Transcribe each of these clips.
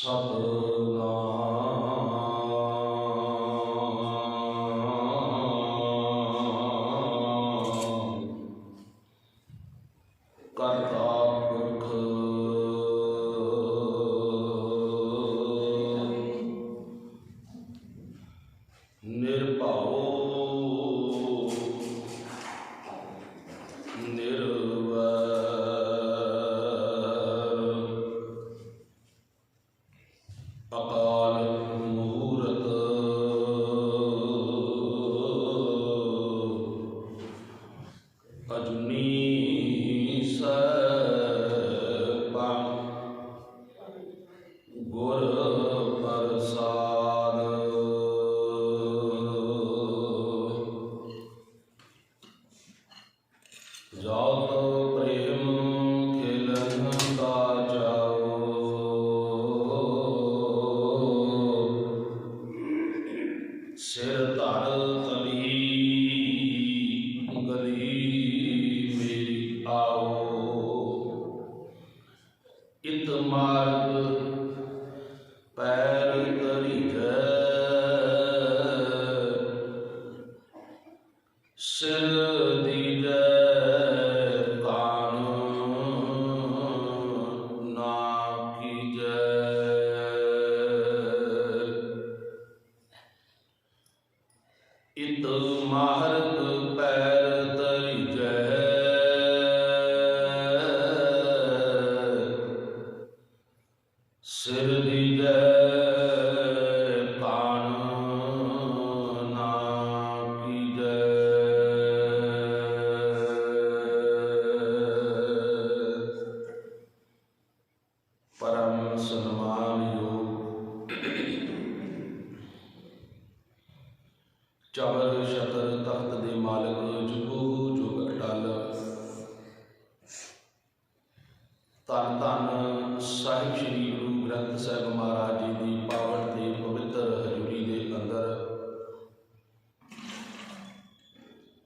करता पुरख निर्भाओ अकाल मूरत अजनी सैपा गुर प्रसाद जाओ तो प्रेम खेलन का जाओ सिर धर तली गली मेरी आओ इत मार्ग पैर धरी सिर दीजै कान ना कीजै इत मार्ग पैर धरीजै सिर दीजै कान ना कीजै परम सन्मान योग चवर छतर तख्त दे मालक जुगो जुग अटल धन धन साहिब श्री गुरु ग्रंथ साहिब महाराज जी की पावन ते पवित्र हजूरी के अंदर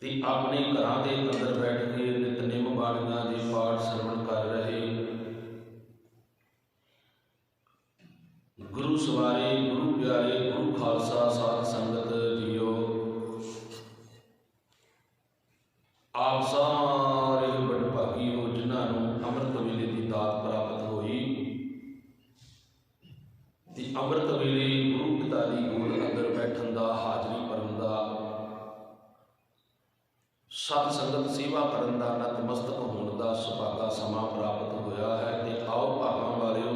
ते अपने घरां दे अंदर बैठ के नितनेम बाणियां दे पाठ श्रवण कर रहे गुरु सवारे गुरु प्यारे गुरु खालसा साध संगत जियो आप सारे बड़भागी हो जिन्होंने अमृत वेले की दात प्राप्त हुई ते अमृत वेले गुरु पिता की गोद अंदर बैठन का हाजरी भरन का सत संगत सेवा करन का नतमस्तक होने का सुभागा समा प्राप्त होया है। ते आओ भागां वालिओ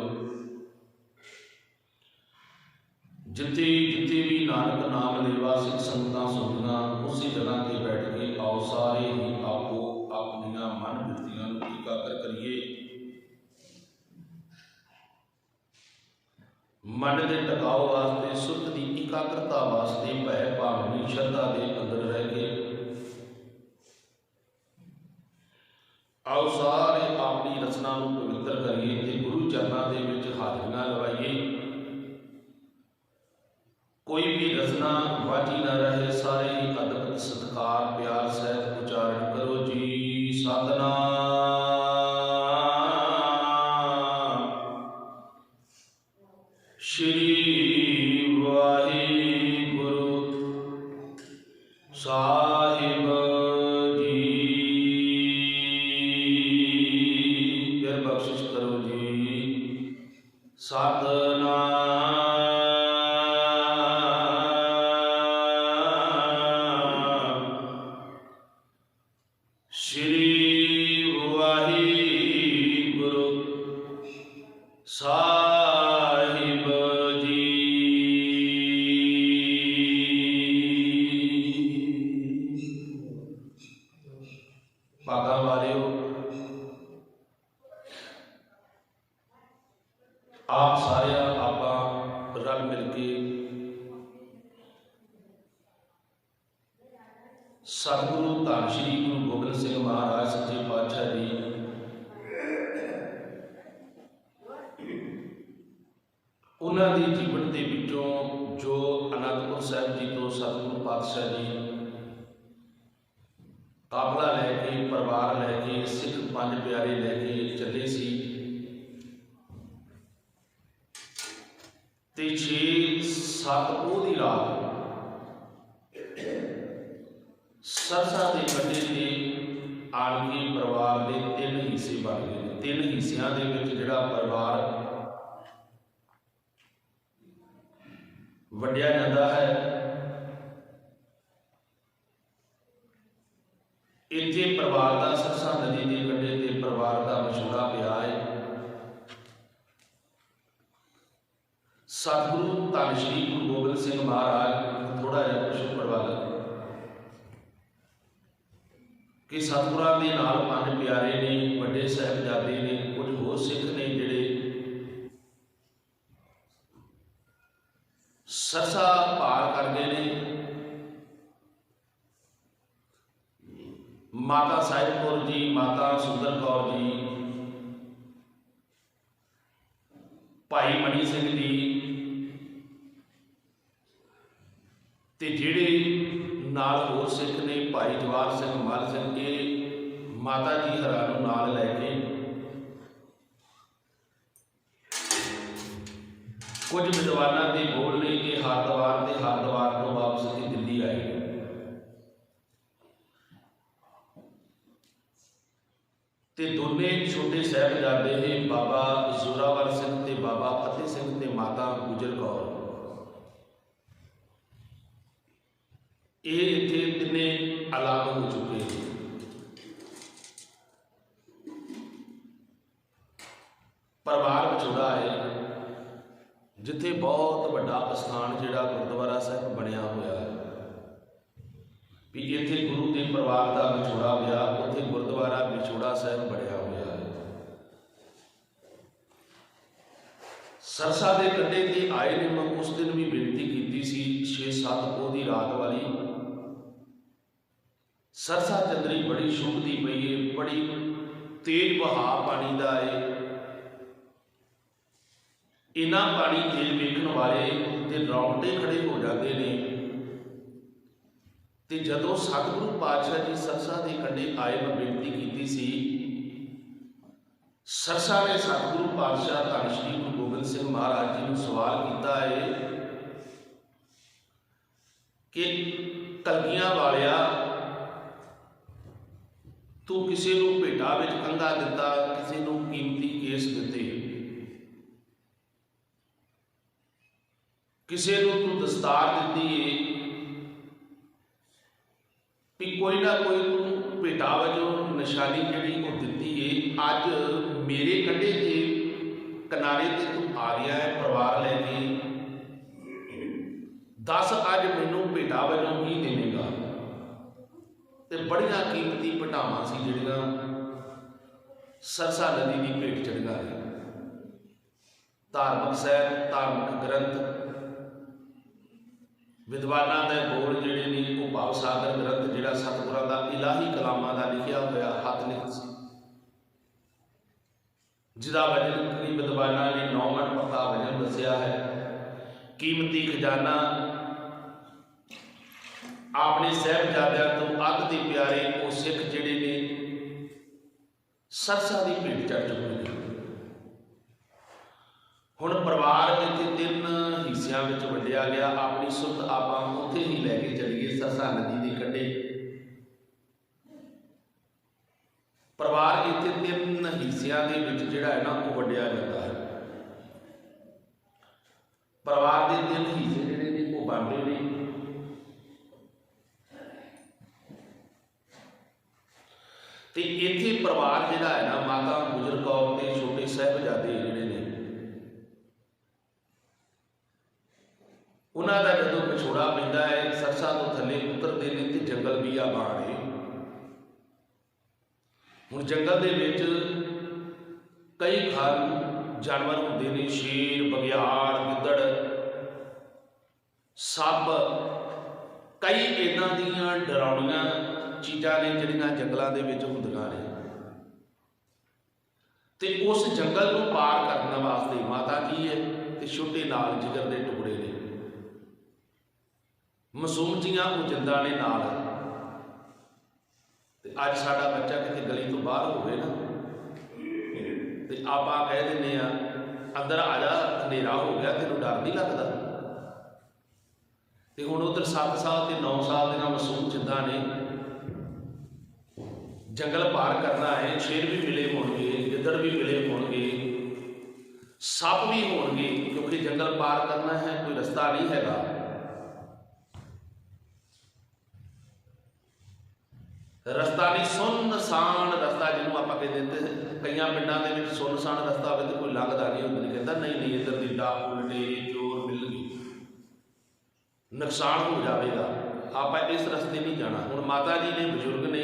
जिथे जिथे भी नानक नाम लेवा सिख संगतां सुनना उसी जगह ते बैठ के आओ सारे ही आपो अपनियां मन वृत्तियां नूं एकाग्र करिए। मन के टकाव वास्ते सुरत की एकाग्रता वास्ते भै भावनी श्रद्धा के अंदर रह के आओ सारे अपनी रचना नूं पवित्र करिए ते गुरु चरणों के विच हाजरियां लवाइए। कोई भी रचना वाजी न रहे सारे ही अदब सत्कार प्यार सहित उच्चारण करो जी सतनाम श्री वाहिगुरु साहिब जी। फिर बख्शिश करो जी सतनाम श्री वाहिगुरु साहिब जी। भागा वालिओ आप सारे आपां रल मिल के सतगुरु धन श्री गुरु गोबिंद सिंह महाराज सच्चे पातशाह जी उन्होंने जीवन के विचों जो आनंदपुर साहिब जी तो सतगुरु पातशाह जी काफला लैके परिवार लैके सिख पंज प्यारे लैके चले सी ਤੇ 6-7 ਪੋਹ ਦੀ ਰਾਤ ਸਰਸਾ ਦੇ ਕੰਢੇ ਤੇ ਆਣ ਕੇ ਪਰਿਵਾਰ ਦੇ 3 ਹਿੱਸੇ ਬਣ ਗਏ ਨੇ। 3 ਹਿੱਸਿਆਂ ਦੇ ਵਿੱਚ ਜਿਹੜਾ ਪਰਿਵਾਰ ਵੰਡਿਆ ਜਾਂਦਾ ਹੈ। ਇੱਥੇ ਪਰਿਵਾਰ ਦਾ ਸਰਸਾ ਨਦੀ ਦੇ ਕੰਢੇ ਤੇ ਪਰਿਵਾਰ ਦਾ ਵਿਛੋੜਾ ਪਿਆ ਹੈ। ਸਤਿਗੁਰੂ ਧੰਨ ਸ਼੍ਰੀ ਗੁਰੂ ਗੋਬਿੰਦ ਸਿੰਘ ਮਹਾਰਾਜ ਥੋੜਾ ਜਿਹਾ ਕੁਛ ਪੜਵਾ ਕਿ ਸਤਿਗੁਰਾਂ ਦੇ ਨਾਲ 5 ਪਿਆਰੇ ਨੇ, ਵੱਡੇ ਸਾਹਿਬਜ਼ਾਦੇ ਨੇ, ਕੁਝ ਹੋਰ ਸਿੱਖ ਨੇ ਜਿਹੜੇ ਸਰਸਾ ਪਾਰ ਕਰਦੇ ਨੇ। ਮਾਤਾ ਸਾਹਿਬ ਕੌਰ ਜੀ, ਮਾਤਾ ਸੁੰਦਰ ਕੌਰ ਜੀ, ਭਾਈ ਮਣੀ ਸਿੰਘ ਜੀ ਤੇ ਜਿਹੜੇ ਨਾਲ ਹੋਰ ਸਿੱਖ ਨੇ ਭਾਈ ਜਵਾਹਰ ਸਿੰਘ, ਮੱਲ ਸਿੰਘ, ਇਹ ਮਾਤਾ ਜੀ ਹਰਾਂ ਨੂੰ ਨਾਲ ਲੈ ਕੇ ਕੁਝ ਵਿਦਵਾਨਾਂ ਦੇ ਬੋਲ ਨੇ ਕਿ ਹਰਿਦੁਆਰ ਤੇ ਹਰਿਦੁਆਰ ਤੋਂ ਵਾਪਸ ਕੇ ਦਿੱਲੀ ਆਏ। ਤੇ ਦੋਨੇ ਛੋਟੇ ਸਾਹਿਬਜ਼ਾਦੇ ਨੇ, ਬਾਬਾ ਜ਼ੋਰਾਵਰ ਸਿੰਘ ਤੇ ਬਾਬਾ ਫਤਿਹ ਸਿੰਘ ਤੇ ਮਾਤਾ ਗੁਜਰ ਕੌਰ, ਇਹ ਇੱਥੇ ਤਿੰਨੇ ਅਲੱਗ ਹੋ ਚੁੱਕੇ ਨੇ। ਪਰਿਵਾਰ ਵਿਛੋੜਾ ਹੈ ਜਿੱਥੇ ਬਹੁਤ ਵੱਡਾ ਅਸਥਾਨ ਜਿਹੜਾ ਗੁਰਦੁਆਰਾ ਸਾਹਿਬ ਬਣਿਆ ਹੋਇਆ ਹੈ ਵੀ ਇੱਥੇ ਗੁਰੂ ਦੇ ਪਰਿਵਾਰ ਦਾ ਵਿਛੋੜਾ ਹੋਇਆ, ਉੱਥੇ ਗੁਰਦੁਆਰਾ ਵਿਛੋੜਾ ਸਾਹਿਬ ਬਣਿਆ ਹੋਇਆ ਹੈ। ਸਰਸਾ ਦੇ ਕੰਢੇ ਤੇ ਆਏ ਨੇ। ਮੈਂ ਉਸ ਦਿਨ ਵੀ ਬੇਨਤੀ ਕੀਤੀ ਸੀ 6-7 ਪੋਹ ਦੀ ਰਾਤ ਵਾਲੀ। ਸਰਸਾ ਚੰਦਰੀ ਬੜੀ ਸ਼ੁਭਦੀ ਪਈ ਹੈ, ਬੜੀ ਤੇਜ਼ ਵਹਾਅ ਪਾਣੀ ਦਾ ਹੈ। ਇਹਨਾਂ ਪਾਣੀ ਤੇਜ਼ ਵੇਖਣ ਵਾਲੇ ਤੇ ਰੌਂਗਟੇ ਖੜੇ ਹੋ ਜਾਂਦੇ ਨੇ। ਤੇ ਜਦੋਂ ਸਤਿਗੁਰੂ ਪਾਤਸ਼ਾਹ ਜੀ ਸਰਸਾ ਦੇ ਕੰਢੇ ਆਏ, ਮੈਂ ਬੇਨਤੀ ਕੀਤੀ ਸੀ, ਸਰਸਾ ਨੇ ਸਤਿਗੁਰੂ ਪਾਤਸ਼ਾਹ ਧੰਨ ਸ਼੍ਰੀ ਗੁਰੂ ਗੋਬਿੰਦ ਸਿੰਘ ਮਹਾਰਾਜ ਜੀ ਨੂੰ ਸਵਾਲ ਕੀਤਾ ਹੈ ਕਿ ਕਲਗੀਆਂ ਵਾਲਿਆ, ਤੂੰ ਕਿਸੇ ਨੂੰ ਭੇਟਾ ਵਿੱਚ ਕੰਘਾ ਦਿੱਤਾ, ਕਿਸੇ ਨੂੰ ਕੀਮਤੀ ਕੇਸ ਦਿੱਤੇ, ਕਿਸੇ ਨੂੰ ਤੂੰ ਦਸਤਾਰ ਦਿੱਤੀ ਏ, ਵੀ ਕੋਈ ਨਾ ਕੋਈ ਤੂੰ ਭੇਟਾ ਵਜੋਂ ਨਿਸ਼ਾਨੀ ਜਿਹੜੀ ਉਹ ਦਿੱਤੀ ਏ। ਅੱਜ ਮੇਰੇ ਕੰਢੇ ਦੇ ਕਿਨਾਰੇ ਤੇ ਤੂੰ ਆ ਗਿਆ ਹੈ ਪਰਿਵਾਰ ਲੈ ਕੇ, ਦੱਸ ਅੱਜ ਮੈਨੂੰ ਭੇਟਾ ਵਜੋਂ ਕੀ ਦੇਵੇਗਾ। ਤੇ ਬੜੀਆਂ ਕੀਮਤੀ ਭੇਟਾਵਾਂ ਸੀ ਜਿਹੜੀਆਂ ਸਰਸਾ ਨਦੀ ਦੀ ਭੇਟ ਚੜ੍ਹੀਆਂ ਨੇ। ਧਾਰਮਿਕ ਸਾਹਿਤ, ਧਾਰਮਿਕ ਗ੍ਰੰਥ, ਵਿਦਵਾਨਾਂ ਦੇ ਬੋਲ ਜਿਹੜੇ ਨੇ ਉਹ ਭਾਵ ਸਾਗਰ ਗ੍ਰੰਥ ਜਿਹੜਾ ਸਤਿਗੁਰਾਂ ਦਾ ਇਲਾਹੀ ਕਲਾਮਾਂ ਦਾ ਲਿਖਿਆ ਹੋਇਆ ਹੱਥ ਲਿਖਤ ਸੀ, ਜਿਹਦਾ ਵਜਨ ਕਈ ਵਿਦਵਾਨਾਂ ਨੇ 9 ਮਣ ਪੱਕਾ ਵਜਨ ਦੱਸਿਆ ਹੈ। ਕੀਮਤੀ ਖਜ਼ਾਨਾ ਆਪਣੇ ਸਾਹਿਬਜ਼ਾਦਿਆਂ ਤੋਂ ਅੱਧ ਦੇ ਪਿਆਰੇ ਉਹ ਸਿੱਖ ਜਿਹੜੇ ਨੇ ਸਰਸਾ ਦੀ ਭੇਟ ਚੜ੍ਹ ਚੁੱਕੇ ਨੇ। ਹੁਣ ਪਰਿਵਾਰ ਇੱਥੇ 3 ਹਿੱਸਿਆਂ ਵਿੱਚ ਵੰਡਿਆ ਗਿਆ। ਆਪਣੀ ਸੁਰਤ ਆਪਾਂ ਉੱਥੇ ਹੀ ਲੈ ਕੇ ਚੱਲੀਏ, ਸਰਸਾ ਨਦੀ ਦੇ ਕੰਢੇ। ਪਰਿਵਾਰ ਇੱਥੇ 3 ਹਿੱਸਿਆਂ ਦੇ ਵਿੱਚ ਜਿਹੜਾ ਹੈ ਨਾ ਉਹ ਵੰਡਿਆ ਜਾਂਦਾ ਹੈ। ਪਰਿਵਾਰ ਦੇ 3 ਹਿੱਸੇ ਜਿਹੜੇ ਨੇ ਉਹ ਬਣਦੇ ਨੇ। ਤੇ ਇੱਥੇ ਪਰਿਵਾਰ ਜਿਹੜਾ ਹੈ ਨਾ, ਮਾਤਾ ਗੁਜਰ ਕੌਰ ਤੇ ਛੋਟੇ ਸਾਹਿਬਜ਼ਾਦੇ ਜਿਹੜੇ ਨੇ, ਉਹਨਾਂ ਦਾ ਜਦੋਂ ਵਿਛੋੜਾ ਪੈਂਦਾ ਹੈ, ਸਰਸਾ ਤੋਂ ਥੱਲੇ ਉਤਰਦੇ ਨੇ ਤੇ ਜੰਗਲ ਬਿਆਬਾਨ ਹੈ। ਹੁਣ ਜੰਗਲ ਦੇ ਵਿੱਚ ਕਈ ਖਾਰ ਜਾਨਵਰ ਹੁੰਦੇ ਨੇ, ਸ਼ੇਰ, ਬਘਿਆੜ, ਗਿੱਦੜ, ਸੱਪ, ਕਈ ਇੱਦਾਂ ਦੀਆਂ ਡਰਾਉਣੀਆਂ ਚੀਜ਼ਾਂ ਨੇ ਜਿਹੜੀਆਂ ਜੰਗਲਾਂ ਦੇ ਵਿੱਚ ਹੁੰਦੀਆਂ ਨੇ। ਤੇ ਉਸ ਜੰਗਲ ਨੂੰ ਪਾਰ ਕਰਨ ਵਾਸਤੇ ਮਾਤਾ ਜੀ ਹੈ ਤੇ ਛੋਟੇ ਨਾਲ ਜਿਗਰ ਦੇ ਟੁਕੜੇ ਨੇ, ਮਾਸੂਮ ਜੀਆਂ ਉਹ ਜਿੰਦਾਂ ਨੇ ਨਾਲ। ਤੇ ਅੱਜ ਸਾਡਾ ਬੱਚਾ ਕਿਤੇ ਗਲੀ ਤੋਂ ਬਾਹਰ ਹੋਵੇ ਨਾ ਤੇ ਆਪਾਂ ਕਹਿ ਦਿੰਦੇ ਆ अंदर आ जा, अंधेरा हो गया, तेनों डर नहीं लगता। तो हुण उधर 7 साल ते 9 साल दीयां मासूम जिंदा ने, जंगल पार करना है, शेर भी मिले होणगे, गिद्दड़ भी मिले होणगे, सप भी होणगे, क्योंकि जंगल पार करना है, कोई रस्ता नहीं हैगा। रस्ता नहीं, सुनसान रस्ता जिन्होंने आप कहते, कई पिंडों के सुनसान रस्ता हो तो कोई लंघता नहीं होंगे, कहता नहीं नहीं इधर की डाकू लुटेरे चोर मिल गए, नुकसान हो जाएगा, आप इस रस्ते नहीं जाना। हुण माता जी ने, बजुर्ग ने,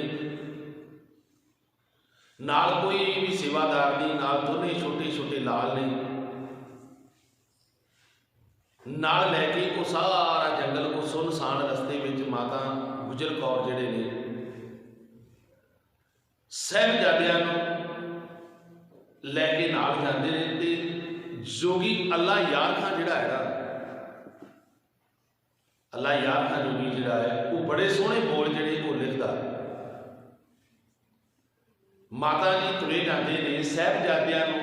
नाल कोई भी सेवादार नहीं, नाल दोने छोटे छोटे लाल ने, नाल लैके वो सारा जंगल को सुनसान रस्ते में माता गुजर कौर जिहड़े ने साहिबजादियां नूं लैके नाल जांदे ने। ते जोगी अल्लाह यार खां जिहड़ा है ना, अल्लाह यार खां जोगी जिहड़ा है, वो बड़े सोहने बोल जिहड़े वो लिखदा है। माता जी तुरे जाते ने, साहिबजादियां नूं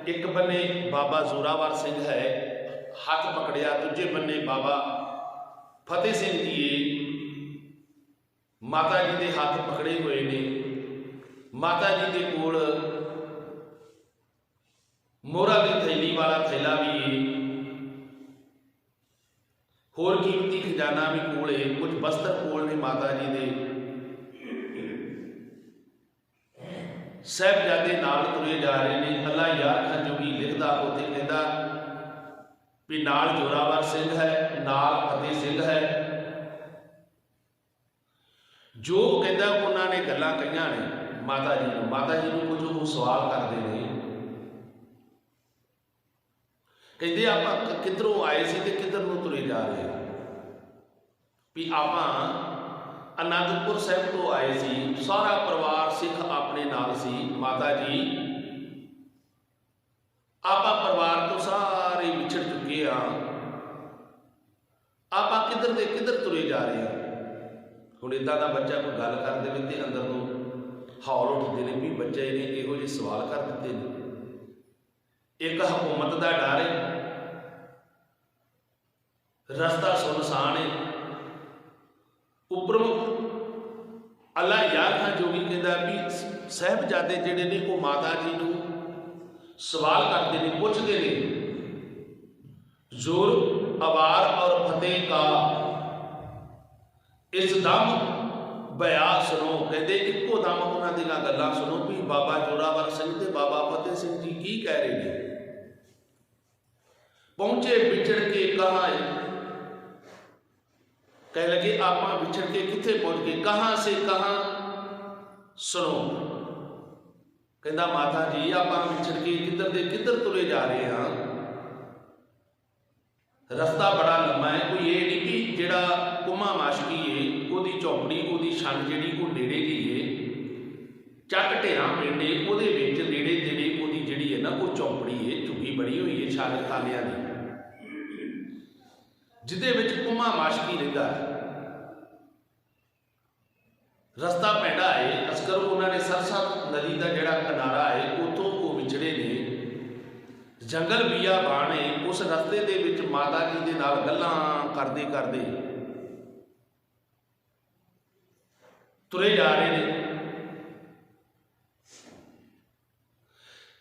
एक बन्ने बाबा जोरावर सिंह है हथ पकड़िया, दूजे बन्ने बाबा फतेह सिंह जी माता जी के हाथ पकड़े हुए ने। माता जी के कोल मोहरा की थैली वाला थैला भी है, होर कीमती खजाना भी कोल है, कुछ वस्त्र कोल ने माता जी के। साहिबजादे नाल तुरे जा रहे हैं। अल्लाह यार खां जोगी लिखदा उत्थे कहंदा भी नाल जोरावर सिंह है, नाल फतेह सिंह है। जो कहंदा उन्होंने गल्लां कहीआं ने माता जी नूं, माता जी नूं कुछ वो सवाल करते हैं, कहते आपां किधरों आए सी ते किधर नूं तुरे जा रहे भी आपां आनंदपुर साहिब तो आए सी, सारा परिवार सिख अपने नाल सी। माता जी आपां परिवार तो सारे विछड़ चुके हाँ, आपां किधर दे किधर तुरे जा रहे हैं। हुण इदां दा बच्चा कोई गल कर दे ते अंदर तो हौल उठते हैं भी बच्चे ने इहो जिहे सवाल कर दिते ने। एक हुकूमत का डर है, रस्ता सुनसान है, उपरों अल्लाह यार खां जोगी कहता भी साहिबजादे जिहड़े ने वो माता जी नूं सवाल करते हैं, पूछते हैं जोर अवार और फतेह का इस दम बया सुनो। कहते इक्को दम उन्होंने दियां गल्लां सुनो भी बाबा जोरावर सिंह ते बाबा फतेह सिंह जी की कह रहे हैं। पहुंचे बिछड़ के कहाँ है, कह लगे आप बिछड़ के किथे पहुंच गए, कहाँ से कहाँ सुनो। कहता माता जी आप बिछड़ के किधर दे किधर तुरे जा रहे हैं, रस्ता बड़ा लंबा है, कोई ये नहीं भी जिहड़ा कुमा माशकी है ਉਹਦੀ ਝੌਂਪੜੀ ਉਹਦੀ ਛੰਨ ਜਿਹੜੀ ਉਹ ਨੇੜੇ ਦੀ ਹੈ, ਚੱਕ ਢੇਰਾਂ ਪਿੰਡੇ ਉਹਦੇ ਵਿੱਚ ਨੇੜੇ ਤੇੜੇ ਉਹਦੀ ਜਿਹੜੀ ਹੈ ਨਾ ਉਹ ਝੌਂਪੜੀ ਹੈ, ਝੁੱਗੀ ਬਣੀ ਹੋਈ ਹੈ ਛਾਲ ਤਾਲਿਆਂ ਦੀ, ਜਿਹਦੇ ਵਿੱਚ ਕੁਮਾ ਮਾਸ਼ਕੀ ਰਹਿੰਦਾ ਹੈ। ਰਸਤਾ ਪੈਂਦਾ ਹੈ ਅਸਕਰ ਉਹਨਾਂ ਨੇ सरस्वती नदी का ਜਿਹੜਾ किनारा है ਉੱਥੋਂ ਉਹ ਵਿਛੜੇ ਨੇ। जंगल बिया बाण है, उस रस्ते दे विच माता जी दे नाल गल्लां करदे करदे तुरे जा रहे हैं।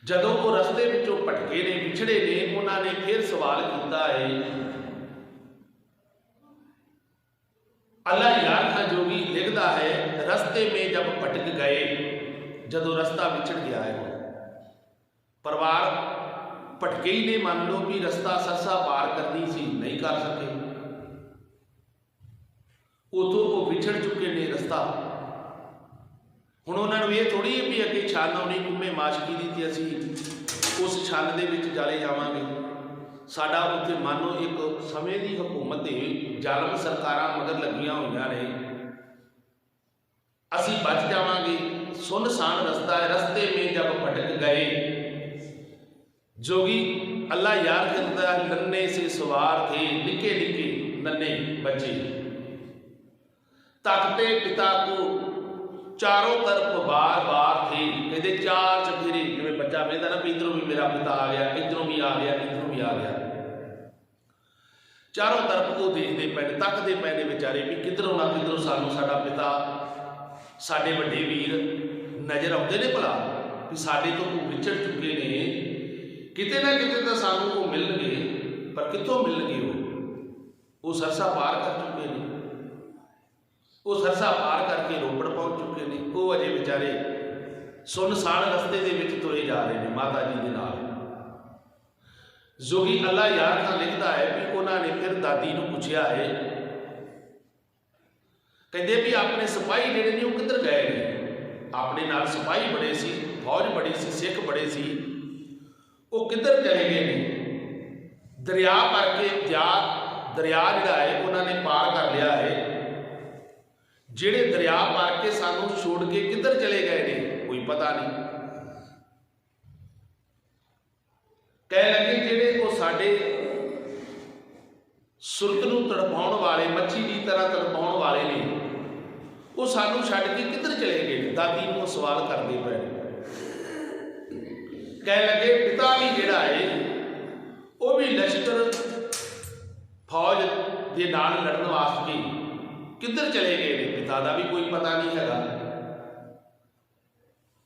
जदों वो रस्ते विचों भटके ने विछड़े ने, उन्होंने फिर सवाल किया है। अल्लाह यार खां जोगी लिखता है रस्ते में जब भटक गए, जदों रस्ता विछड़ गया है, परिवार भटके ही ने, मान लो भी रस्ता सरसा पार करनी सी नहीं कर सके, उतों वो विछड़ चुके ने रस्ता। हुण उन्होंने ये थोड़ी है भी अगे छान आनी कुम्मे माशकी की तो असी उस छान दे विच चले जावांगे। साडा उत्थे मानो एक समय की हुकूमत जालम सरकारां मगर लगियां होईयां ने, असी बच जावांगे। सुनसान रस्ता है, रस्ते में जब भटक गए जोगी अल्लाह यार कहता नन्हे से सवार थे, निके निके नन्हे बच्चे, तकते पिता को चारों तरफ बार बार थे, कहते चार चफेरे, जिवें बच्चा वेंदा ना, इधरों भी मेरा पिता आ गया, इधरों भी आ गया, इधरों भी आ गया। चारों तरफ वो देखते पे, तकते पे ने बेचारे भी किधरों ना किधरों सानू साडा पिता, साडे वड्डे वीर नज़र आउंदे ने भला भी साडे तो वो विछड़ चुके ने, किते ना किते तो सानू वो मिलणगे, पर कित्थों मिलणगे? वो सरसा पार कर चुके हैं, वो सरसा पार करके रोपड़ पहुँच चुके हैं, वो अजे बेचारे सुनसान रस्ते दे विच तुरे जा रहे हैं माता जी दे नाल। जोगी अल्लाह यार खां लिखता है भी उन्होंने फिर दादी नूं पुछया है, कहते भी अपने सिपाही जिहड़े ने वो किधर गए ने? अपने नाल सिपाही बड़े सी, फौज बड़ी सी, सिख बड़े सी, वो किधर चले गए ने? दरिया भर के दरिया जिहड़ा है उन्होंने पार कर लिया है, जिहड़े दरिया भर के सानू छोड़ के किधर चले गए ने कोई पता नहीं। कह लगे जिहड़े वो साडे सुरत नूं तड़पाउण वाले, मच्छी की तरह तड़पाउण वाले ने, वो सानू छड्ड के किधर चले गए? दादी नूं सवाल करदे पे। कह लगे पिता भी जिहड़ा है वो भी लश्कर फौज दे नाल लड़न वास्ते किधर चले गए ने? पिता का भी कोई पता नहीं हैगा।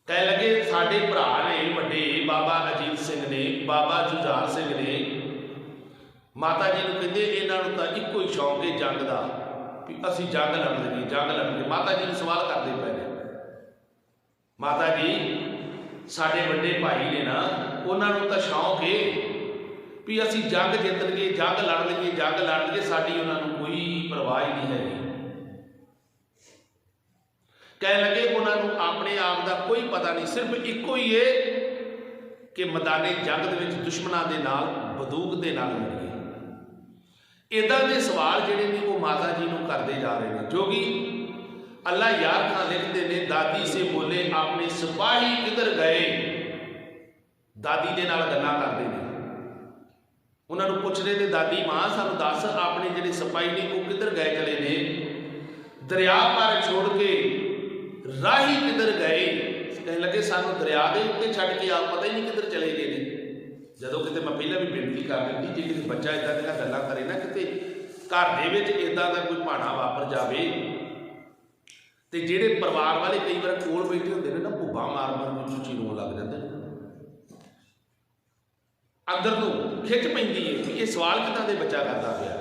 कह लगे साडे भरा ने वड्डे बाबा अजीत सिंह ने, बाबा जुझार सिंह ने, माता जी नूं कहंदे इन्हां नूं तां इक्को ही शौक है जंग का, भी असीं जंग लड़ लईए, जंग लड़ लईए। माता जी नूं सवाल करदे पे ने, माता जी साडे वड्डे भाई ने ना, उन्हां नूं तां शौक है भी असीं जंग जित लईए, जंग लड़ लईए, जंग लड़ लईए, साडी उन्हां नूं कोई परवाह ही नहीं हैगी। कह लगे उन्होंने अपने आप का कोई पता नहीं, सिर्फ एको ही है कि मैदाने जंग दे विच दुश्मनों के नाल बंदूक के नाल लड़िए। इदां दे सवाल जिहड़े ने वो माता जी नूं करते जा रहे हैं। जोगी अल्लाह यार खां लिखते ने, दादी से बोले अपने सिपाही किधर गए? दादी दे नाल गल्लां करदे ने, उन्होंने पुछदे ने दादी मां सानूं दस अपने जिहड़े सिपाही ने वो किधर गए चले ने? दरिया पार छोड़ के राही किधर गए? कहने लगे सानू दरिया के उत्ते छड्ड के आप पता ही नहीं किधर चले गए ने। जदों किते मैं पहले भी बेनती कर दी, जे किसी बच्चा इदां दी गल्लां करे ना, किते घर दे विच इदां दा कोई भाणा वापर जावे ते जिहड़े परिवार वाले कई बार कोल बैठे हुंदे ने ना, भुब्बा मार मार के चुची रोण लग जांदे ने, अंदर नूं खिच पैंदी है कि ये सवाल किदां दे बच्चा करदा पिया।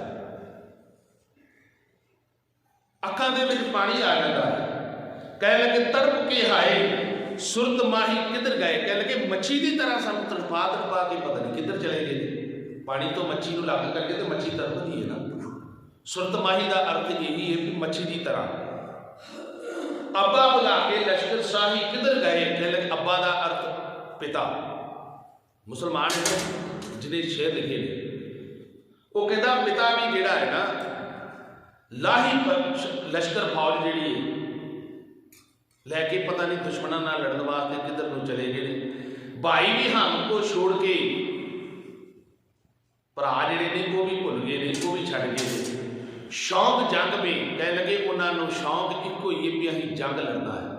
अखां दे विच पानी आ जांदा है। कह लगे तड़प के हाए सुरत माही किधर गए? कह लगे मच्छी की तरह सानू तड़पा तड़पा के पता नहीं किधर चले गए। पानी तो मच्छी को लग करके तो मच्छी तड़पती है ना। सुरत माही का अर्थ यही है कि मच्छी की तरह। अब्बा बुला के लश्कर शाही किधर गए? कह लगे अब्बा का अर्थ पिता। मुसलमान जिन्हें शेर लिखे ने, वो कहता पिता भी जिहड़ा है ना, लाही लश्कर फौज जिहड़ी है लैके पता नहीं दुश्मनों नाल लड़न वास्ते किधर नूं चले गए। भाई भी हमको छोड़ के भरा जिहड़े ने वो भी भुल गए ने, वो भी छड्ड गए। शौक जंग में, कह लगे उन्होंने शौक इको ही भी असीं जंग लड़ना है।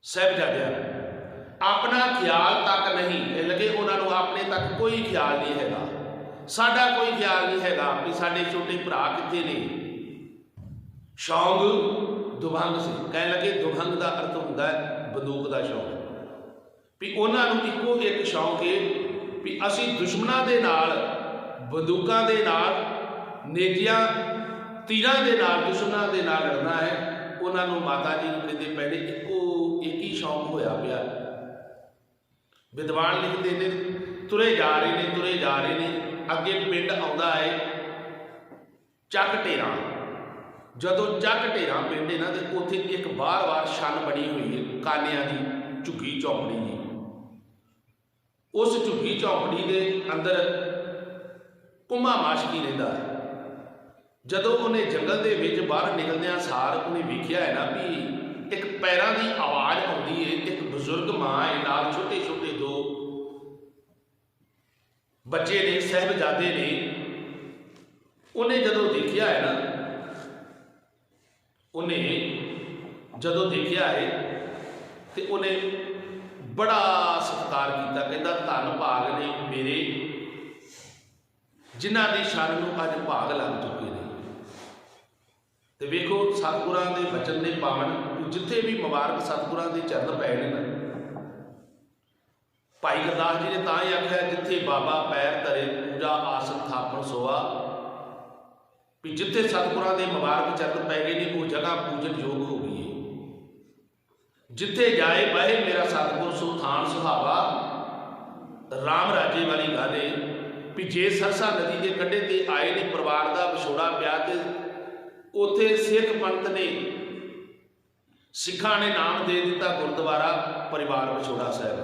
साहिबजादियां अपना ख्याल तक नहीं, कह लगे उन्होंने अपने तक कोई ख्याल नहीं हैगा, साडा कोई ख्याल नहीं हैगा भी साडे छोटे भरा कित्थे ने। शौक दुभंग से, कह लगे दुभंग का अर्थ होंदा है बंदूक का शौक, भी उन्होंने इको एक शौक है भी असी दुश्मनों के नाल बंदूकों के नाल नेजियां तीरां के नाल दुश्मनों के नाल लड़ना है। उन्होंने माता जी कहते पहले इको एक ही शौक होया पिया। विद्वान लिखते ने तुरे जा रहे ने, तुरे जा रहे ने, अगे पिंड आउंदा है ਚੱਕ ਢੇਰਾਂ। ਜਦੋਂ ਚੱਕ ਢੇਰਾਂ ਪਿੰਡ ਇਹਨਾਂ ਦੇ ਉੱਥੇ ਇੱਕ ਬਾਰ-ਬਾਰ ਛੰਨ ਬਣੀ ਹੋਈ ਹੈ ਕਾਨਿਆਂ ਦੀ ਝੁੱਗੀ ਝੌਂਪੜੀ ਜੀ। ਉਸ ਝੁੱਗੀ ਝੌਂਪੜੀ ਦੇ ਅੰਦਰ ਕੁੰਮਾ ਮਾਸ਼ਕੀ ਰਹਿੰਦਾ ਹੈ। ਜਦੋਂ ਉਹਨੇ ਜੰਗਲ ਦੇ ਵਿੱਚ ਬਾਹਰ ਨਿਕਲਦਿਆਂ ਸਾਰ ਉਹਨੇ ਵੇਖਿਆ ਹੈ ਨਾ ਵੀ ਇੱਕ ਪੈਰਾਂ ਦੀ ਆਵਾਜ਼ ਆਉਂਦੀ ਹੈ, ਇੱਕ ਬਜ਼ੁਰਗ ਮਾਂ ਹੈ ਨਾਲ ਛੋਟੇ ਛੋਟੇ ਦੋ ਬੱਚੇ ਨੇ, ਸਾਹਿਬਜ਼ਾਦੇ ਨੇ। ਉਹਨੇ ਜਦੋਂ ਦੇਖਿਆ ਹੈ ਨਾ, ਉਹਨੇ जदों देखिया है तो उन्हें बड़ा सत्कार किया, कहता धन भाग ने मेरे जिन्हां दी शरण नूं अज भाग लग चुके हैं। तो वेखो सतगुरां दे वचन ने पावन, जिथे भी मुबारक सतगुरां दे चरण पै ने ना, भाई गुरदास जी ने तां ही आख्या जिथे बाबा पैर धरे पूजा आसन थापन सोआ, भी जिथे सतगुरां दे मुबारक चरण पै गए ने वो जगह पूजन योग हो गई है। जिथे जाए बहे मेरा सतगुर सो थान सुहावा, राम राजे वाली गल है भी जे सरसा नदी के कंढे ते आए ने परिवार का विछोड़ा पिया ते उत्थे सिख पंथ ने सिखा ने नाम दे दिता गुरुद्वारा परिवार विछोड़ा साहब।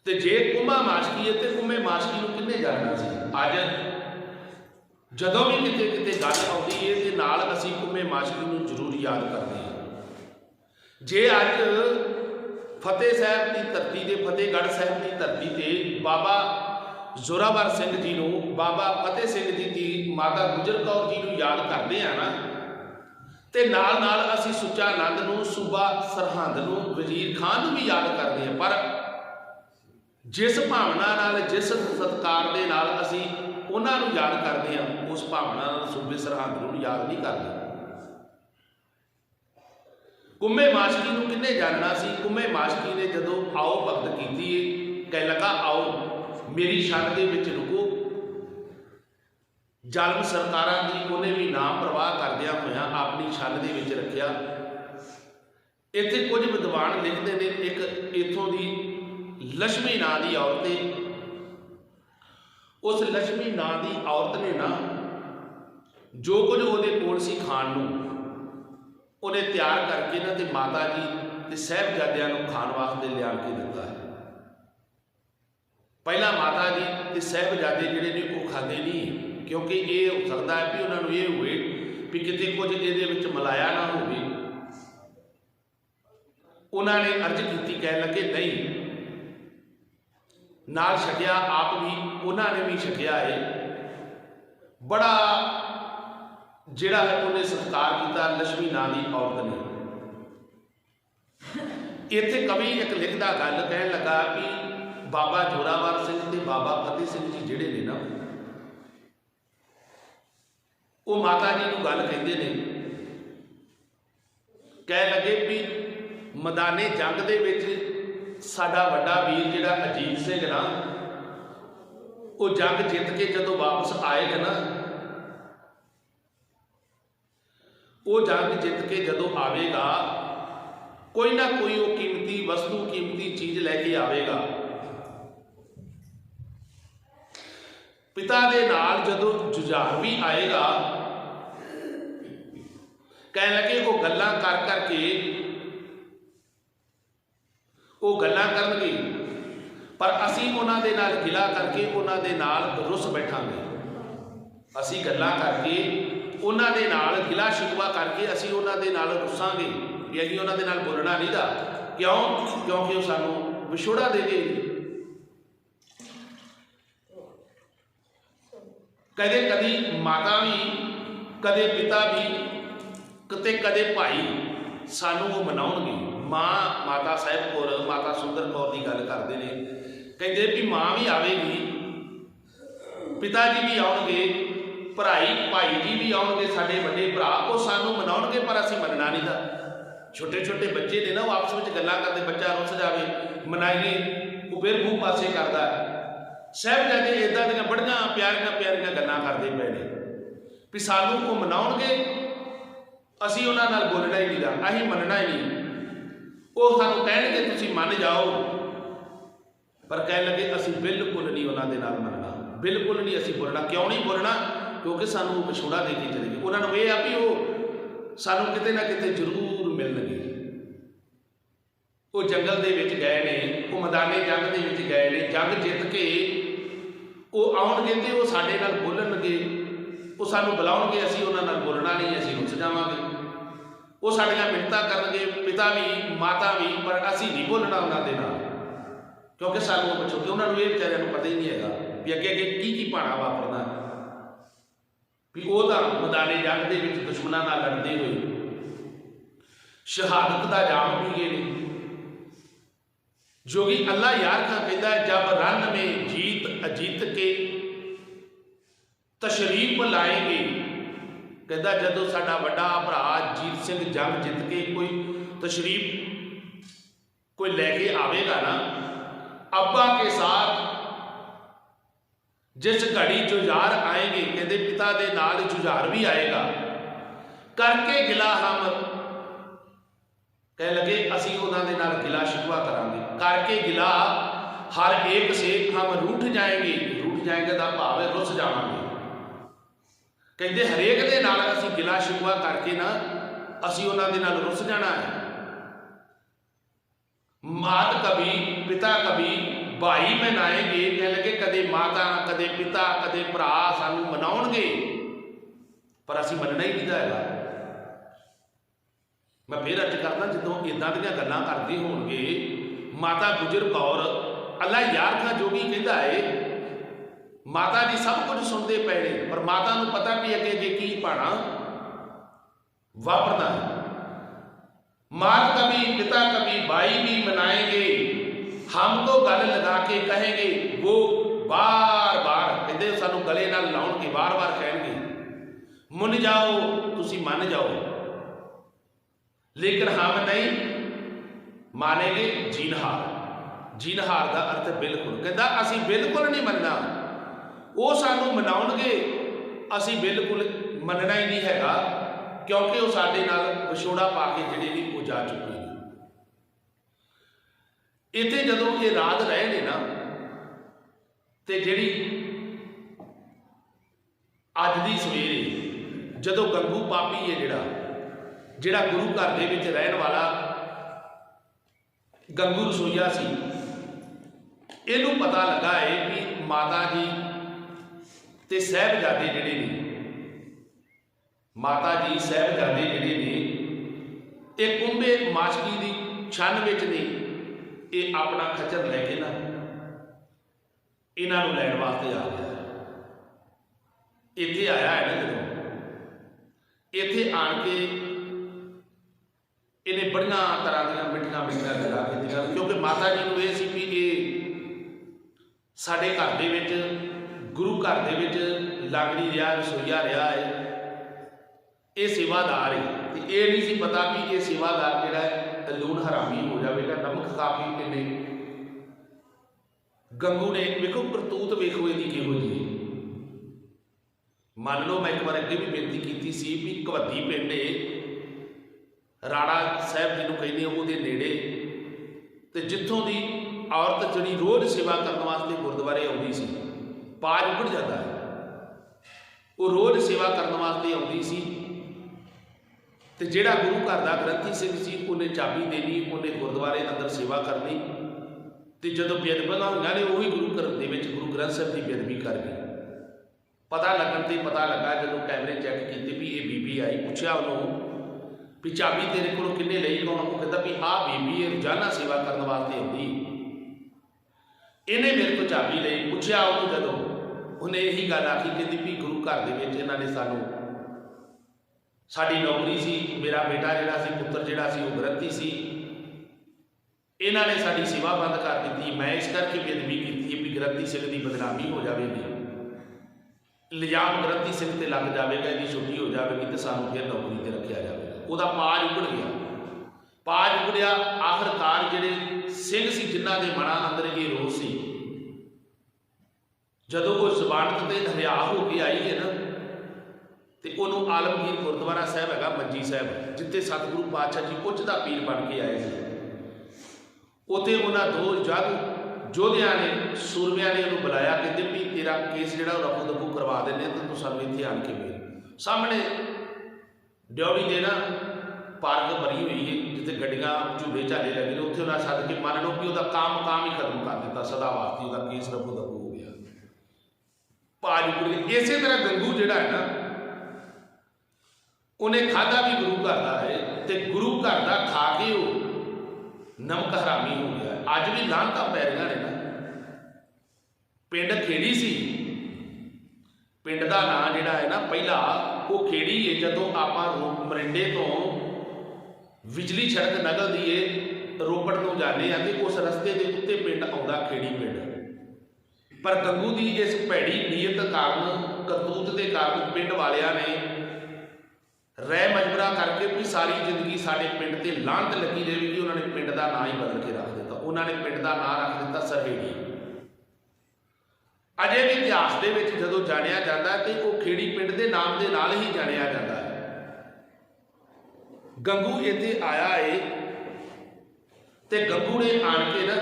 तो जे कुंभा माशकी है तो कुंभे माशकी नूं किन्ने जानना सी। अज जदों भी किते किते गल आउंदी है ते नाल असीं कुंभे माशकी नूं जरूर याद करते हैं। जे अज फतेह साहब की धरती ते फतेहगढ़ साहब की धरती ते बाबा जोरावर सिंह जी नूं, बाबा फतेह सिंह जी की माता गुजर कौर जी नूं याद करते हैं ना, ते नाल नाल असीं सुच्चा आनंद नूं, सूबा सरहंद नूं, वजीर खान नूं भी याद करते हैं। पर जिस भावना नाल, जिस सत्कार दे नाल असीं उन्हां नूं याद करते हैं, उस भावना नाल सूबे सरहंद नूं याद नहीं करते। कुंभे माशकी नूं किन्ने जानना सी। कुंभे माशकी ने जदों आओ भगत कीती है, कह लगा आओ मेरी छन दे विच रुको, जालम सरकारां दी उन्हें भी नाम प्रवाह करदियां होइयां अपनी छन दे विच रखिया। इत्थे कुछ विद्वान लिखते ने, एक इत्थों दी लक्ष्मी नां दी औरत है, उस लक्ष्मी नां दी औरत ने ना जो कुछ उहदे कोल सी खाण नूं उन्हें तैयार करके ना ते माता जी ते साहिबजादियां नूं खाण वास्ते लिया के दिता है। पहला माता जी ते साहिबजादे जिहड़े ने वो खाते नहीं, क्योंकि ये हो सकता है भी उन्होंने ये हुए भी किते कुछ ये विच मिलाया ना होवे। उन्होंने अर्ज की, कह लगे नहीं, नाल छकिया, आप भी उन्होंने भी छकिया है। बड़ा जिहड़ा है उन्हें सत्कार किया लक्ष्मी नां दी औरत ने। इत्थे कवि एक लिखदा गल कहन लगा भी बाबा जोरावर सिंह ते बाबा फतेह सिंह जी जिहड़े ने ना, वो माता जी नूं गल कहंदे ने, कह लगे भी मैदाने जंग दे विच साडा वड्डा वीर जिहड़ा अजीत सिंह ना, वो जंग जित के जदों वापस आएगा ना, वो जंग जित के जदों आवेगा कोई ना कोई वो कीमती वस्तु, कीमती चीज लैके आवेगा। पिता दे नाल जदों जुझार भी आएगा, कह लगे वो गल्लां कर करके वो गल्लां करनगे, पर असीं उन्हां दे नाल गिला करके उन्हां दे नाल रुस बैठांगे। असीं गल्लां करके उन्हां दे नाल गिला शिकवा करके असीं उन्हां दे नाल रुसांगे भी असीं उन्हां दे नाल बोलना नहीं दा। क्यों? क्योंकि वो सानूं विछोड़ा दे गए। कदे कदी माता भी, कदे पिता भी, कदे कदे भाई सानूं वो मनाउणगे। माँ माता साहिब कौर, माता सुंदर कौर की गल करते हैं, कहते भी माँ भी आवेगी, पिता जी भी आउणगे, भाई जी भी आउणगे, साडे वड्डे भरा वो सानूं मनाउणगे, पर असीं मनना नहीं दा। छोटे छोटे बच्चे ने ना, वो आपस में गल्लां करते, बच्चा रुस जाए मनाइए, वो फिर मूँह पासे करता है। साहिबजादे इदां दीयां बड़ियां प्यारियां प्यारियां गल्लां करदे पए ने भी सानूं वो मनाउणगे, असीं उन्हां नाल बोलना ही नहीं दा, असीं मनना ही नहीं। वो सानूं कहणगे तुसीं मन जाओ, पर कह लगे असीं बिल्कुल नहीं उन्हां दे नाल मनना, बिल्कुल नहीं असीं बोलना। क्यों नहीं बोलना? क्योंकि सानूं विछोड़ा दे के चले गए। उन्होंने ये आ भी वो सानूं किते ना किते जरूर मिलणगे। वो जंगल दे विच गए ने, वो मैदाने जंग दे विच गए ने, जंग जित के वो आउणगे ते वो साडे नाल बोलणगे, वो सानूं बुलाउणगे, असीं उन्हां नाल बोलना नहीं, असीं रुस जावांगे। वो साडीआं मिन्नतां करनगे, पिता भी माता भी, पर असीं नहीं बोलना उन्हां दे नाल, क्योंकि सानूं पिछों उन्हां नूं ये विचारिआं नूं पता ही नहीं हैगा भी अगे अगे की भाणा वापरना भी। वो तो मैदाने जंग दे विच दुश्मनां नाल लड़दे होए शहादत का जाम पी गए ने। जोगी अल्लाह यार खां कहता है, जब रन में जीत अजीत के तशरीफ लाएंगे, कहता जदों साडा वड्डा भरा जीत सिंह जंग जित के कोई तशरीफ कोई लैके आवेगा ना, अब्बा के साथ जिस घड़ी जुझार आएंगे, कहते पिता के नाल जुझार भी आएगा, करके गिला हम कह लगे असी उन्होंने नाल गिला शिकवा करांगे, करके गिला हर एक से हम रूठ जाएंगे। रूठ जाएंगे तो भावे रुस जावांगे। कहते हरेक दे नाल असी गिला शिकवा करके ना असी उन्होंने नाल रुस जाना है। मात कभी पिता कभी भाई मनाएंगे, कह लगे कदे माता कदे पिता कदे भरा सानू मनाउणगे, पर असी मनना ही नहीं है। मैं फिर अर्ज करदा, जो इदां दीयां गल्लां करदे होणगे, माता गुजर कौर अल्लाह यार खां जोगी कहता है, माता जी सब कुछ सुनते पे ने, पर माता नूं पता भी अगे अगे की पाना वापरना है। मात कभी पिता कभी भाई भी मनाएंगे, हम तो गल लगा के कहेंगे, वो बार बार कहते सानू गले नाल लाउणगे, बार बार कहेंगे मुन जाओ तुसी मन जाओ, लेकिन हम नहीं मानेंगे। जीनहार, जीनहार का अर्थ बिल्कुल, कहता असी बिल्कुल नहीं मनना, वो सानू मनाउणगे असी बिल्कुल मनना ही नहीं हैगा, क्योंकि वो साडे नाल विछोड़ा पा के जिहड़े ने वो जा चुके हैं। इत्थे जदों ये रात रहे ने ना, ते जिहड़ी अज दी सवेरे जदों गंगू पापी है जिहड़ा गुरु घर दे विच रहण वाला गंगू रसोईया सी, इहनूं पता लगा है कि माता जी ते साहिबजादे जिहड़े ने, माता जी साहिबजादे जिहड़े ने ये कुंभे माशकी दी छन विच ने, ये अपना खच्चर लैके ना इन्हां नूं लैण वास्ते आ गया। इत्थे आया है ना, जदों इत्थे आण के इन्हें बड़िया तरह दी मिठिया मिठिया गल्लां कीतियां, क्योंकि माता जी नूं ये सी भी ये साडे घर दे विच गुरु घर दे विच लांगड़ी रहा, रसोईया रहा है, ये सेवादार है, तो ये नहीं सी पता भी ये सेवादार जिहड़ा है लूण हरामी हो जाएगा, नमक खा के इन्हें गंगू ने वेखो करतूत वेखो इहदी किहो जी। मान लो मैं एक बार अगे भी बेनती की सी भी कवद्दी पिंड राणा साहब जी कहने वो नेड़े, तो जितों की औरत जी रोज़ सेवा करने वास्ते गुरुद्वारे आती सी, पाज उगड़ जाता है, वो रोज़ सेवा करने वास्ते आती सी, तो जिहड़ा गुरु घर का ग्रंथी सिंह सी उन्हें चाबी देनी, उन्हें गुरुद्वारे अंदर सेवा करनी, तो जो बेअदबियां होईयां ने वही गुरु घर दे विच गुरु ग्रंथ साहब की बेअदबी कर गई। पता लगन ते पता लगा जो कैमरे चैक किए भी ये बीबी आई, पूछा उन्होंने भी चाबी तेरे को किन्ने लई, उन्होंने कहता भी आ बीबी ये रोजाना सेवा करने वास्ते आती, इन्हें मेरे को चाबी लई। पूछा उन्होंने जदों उन्हें यही गल आखी, कहती भी गुरु घर दे विच इन्हां ने सानू साडी नौकरी सी, मेरा बेटा जिहड़ा सी पुत्र जिहड़ा सी वो ग्रंथी सी, इन्हां ने साडी सेवा बंद कर दी, मैं इस करके बेअदबी की भी ग्रंथी सिंह की बदनामी हो जाएगी, इल्जाम ग्रंथी सिंह ते लग जाएगा, इसकी छुट्टी हो जाएगी, तो सानू फिर नौकरी ते रखा जाएगा। वह पाज उगड़ गया, पाज उगड़िया, आखिरकार जिहड़े सिंह सी जिन्हां दे मनां अंदर ये रोस सी, जदों वो जबानत ते हरिया हो के आई है ना, तो उन्होंने आलमगीर गुरुद्वारा साहब हैगा मंजी साहब, जिथे सतगुरु पातशाह जी उच्च दा पीर बन के आए थे, उत्थे उन्होंने दो जग योधिया ने सूरमिया ने उन्होंने बुलाया, कहते भी तेरा केस जो रफू दफू करवा देने, तो तू सानू इत्थे आन के मिल। सामने ड्योड़ी दे ना पार्क भरी हुई है, जिथे गड्डियां झूले झाले लगे, उत्थे उन्हें सद के मान लो कि वह काम ही खत्म कर दिता, सदा वास्ते वह केस रफू दफू हो गया, पाज उगड़ गया। इसे तरह गंगू जिहड़ा है ना, उन्हें खाधा भी गुरु घर का है, तो गुरु घर का खा के वो नमक हरामी हो गया। अज भी लानतां पै रहीआं ने ना। पिंड खेड़ी सी, पिंड का नाम जिहड़ा है ना पहला वो खेड़ी है, जदों आपां मरिंडे तो ਵਿਚਲੀ ਸੜਕ ਨਿਕਲਦੀ ਏ ਰੋਪੜ ਨੂੰ ਜਾਂਦੇ ਆ ਤੇ ਉਸ ਰਸਤੇ ਦੇ ਉੱਤੇ ਪਿੰਡ ਆਉਂਦਾ ਖੇੜੀ ਪਿੰਡ। ਪਰ ਗੰਗੂ ਦੀ ਇਸ ਭੈੜੀ ਨੀਅਤ ਕਾਰਨ, ਕਰਤੂਤ ਦੇ ਕਾਰਨ ਪਿੰਡ ਵਾਲਿਆਂ ਨੇ ਰਹਿ ਮਜਬਰਾ ਕਰਕੇ ਵੀ ਸਾਰੀ ਜ਼ਿੰਦਗੀ ਸਾਡੇ ਪਿੰਡ ਤੇ ਲਾਹਨਤ ਲੱਗੀ ਰਹੇਗੀ। ਉਹਨਾਂ ਨੇ ਪਿੰਡ ਦਾ ਨਾਂ ਹੀ ਬਦਲ ਕੇ ਰੱਖ ਦਿੱਤਾ। ਉਹਨਾਂ ਨੇ ਪਿੰਡ ਦਾ ਨਾਂ ਰੱਖ ਦਿੱਤਾ ਸਰਹੇੜੀ। ਅਜੇ ਵੀ ਇਤਿਹਾਸ ਦੇ ਵਿੱਚ ਜਦੋਂ ਜਾਣਿਆ ਜਾਂਦਾ ਤੇ ਉਹ ਖੇੜੀ ਪਿੰਡ ਦੇ ਨਾਮ ਦੇ ਨਾਲ ਹੀ ਜਾਣਿਆ ਜਾਂਦਾ ਹੈ। ਗੰਗੂ ਇੱਥੇ ਆਇਆ ਏ ਤੇ ਗੰਗੂ ਨੇ ਆਣ ਕੇ ਨਾ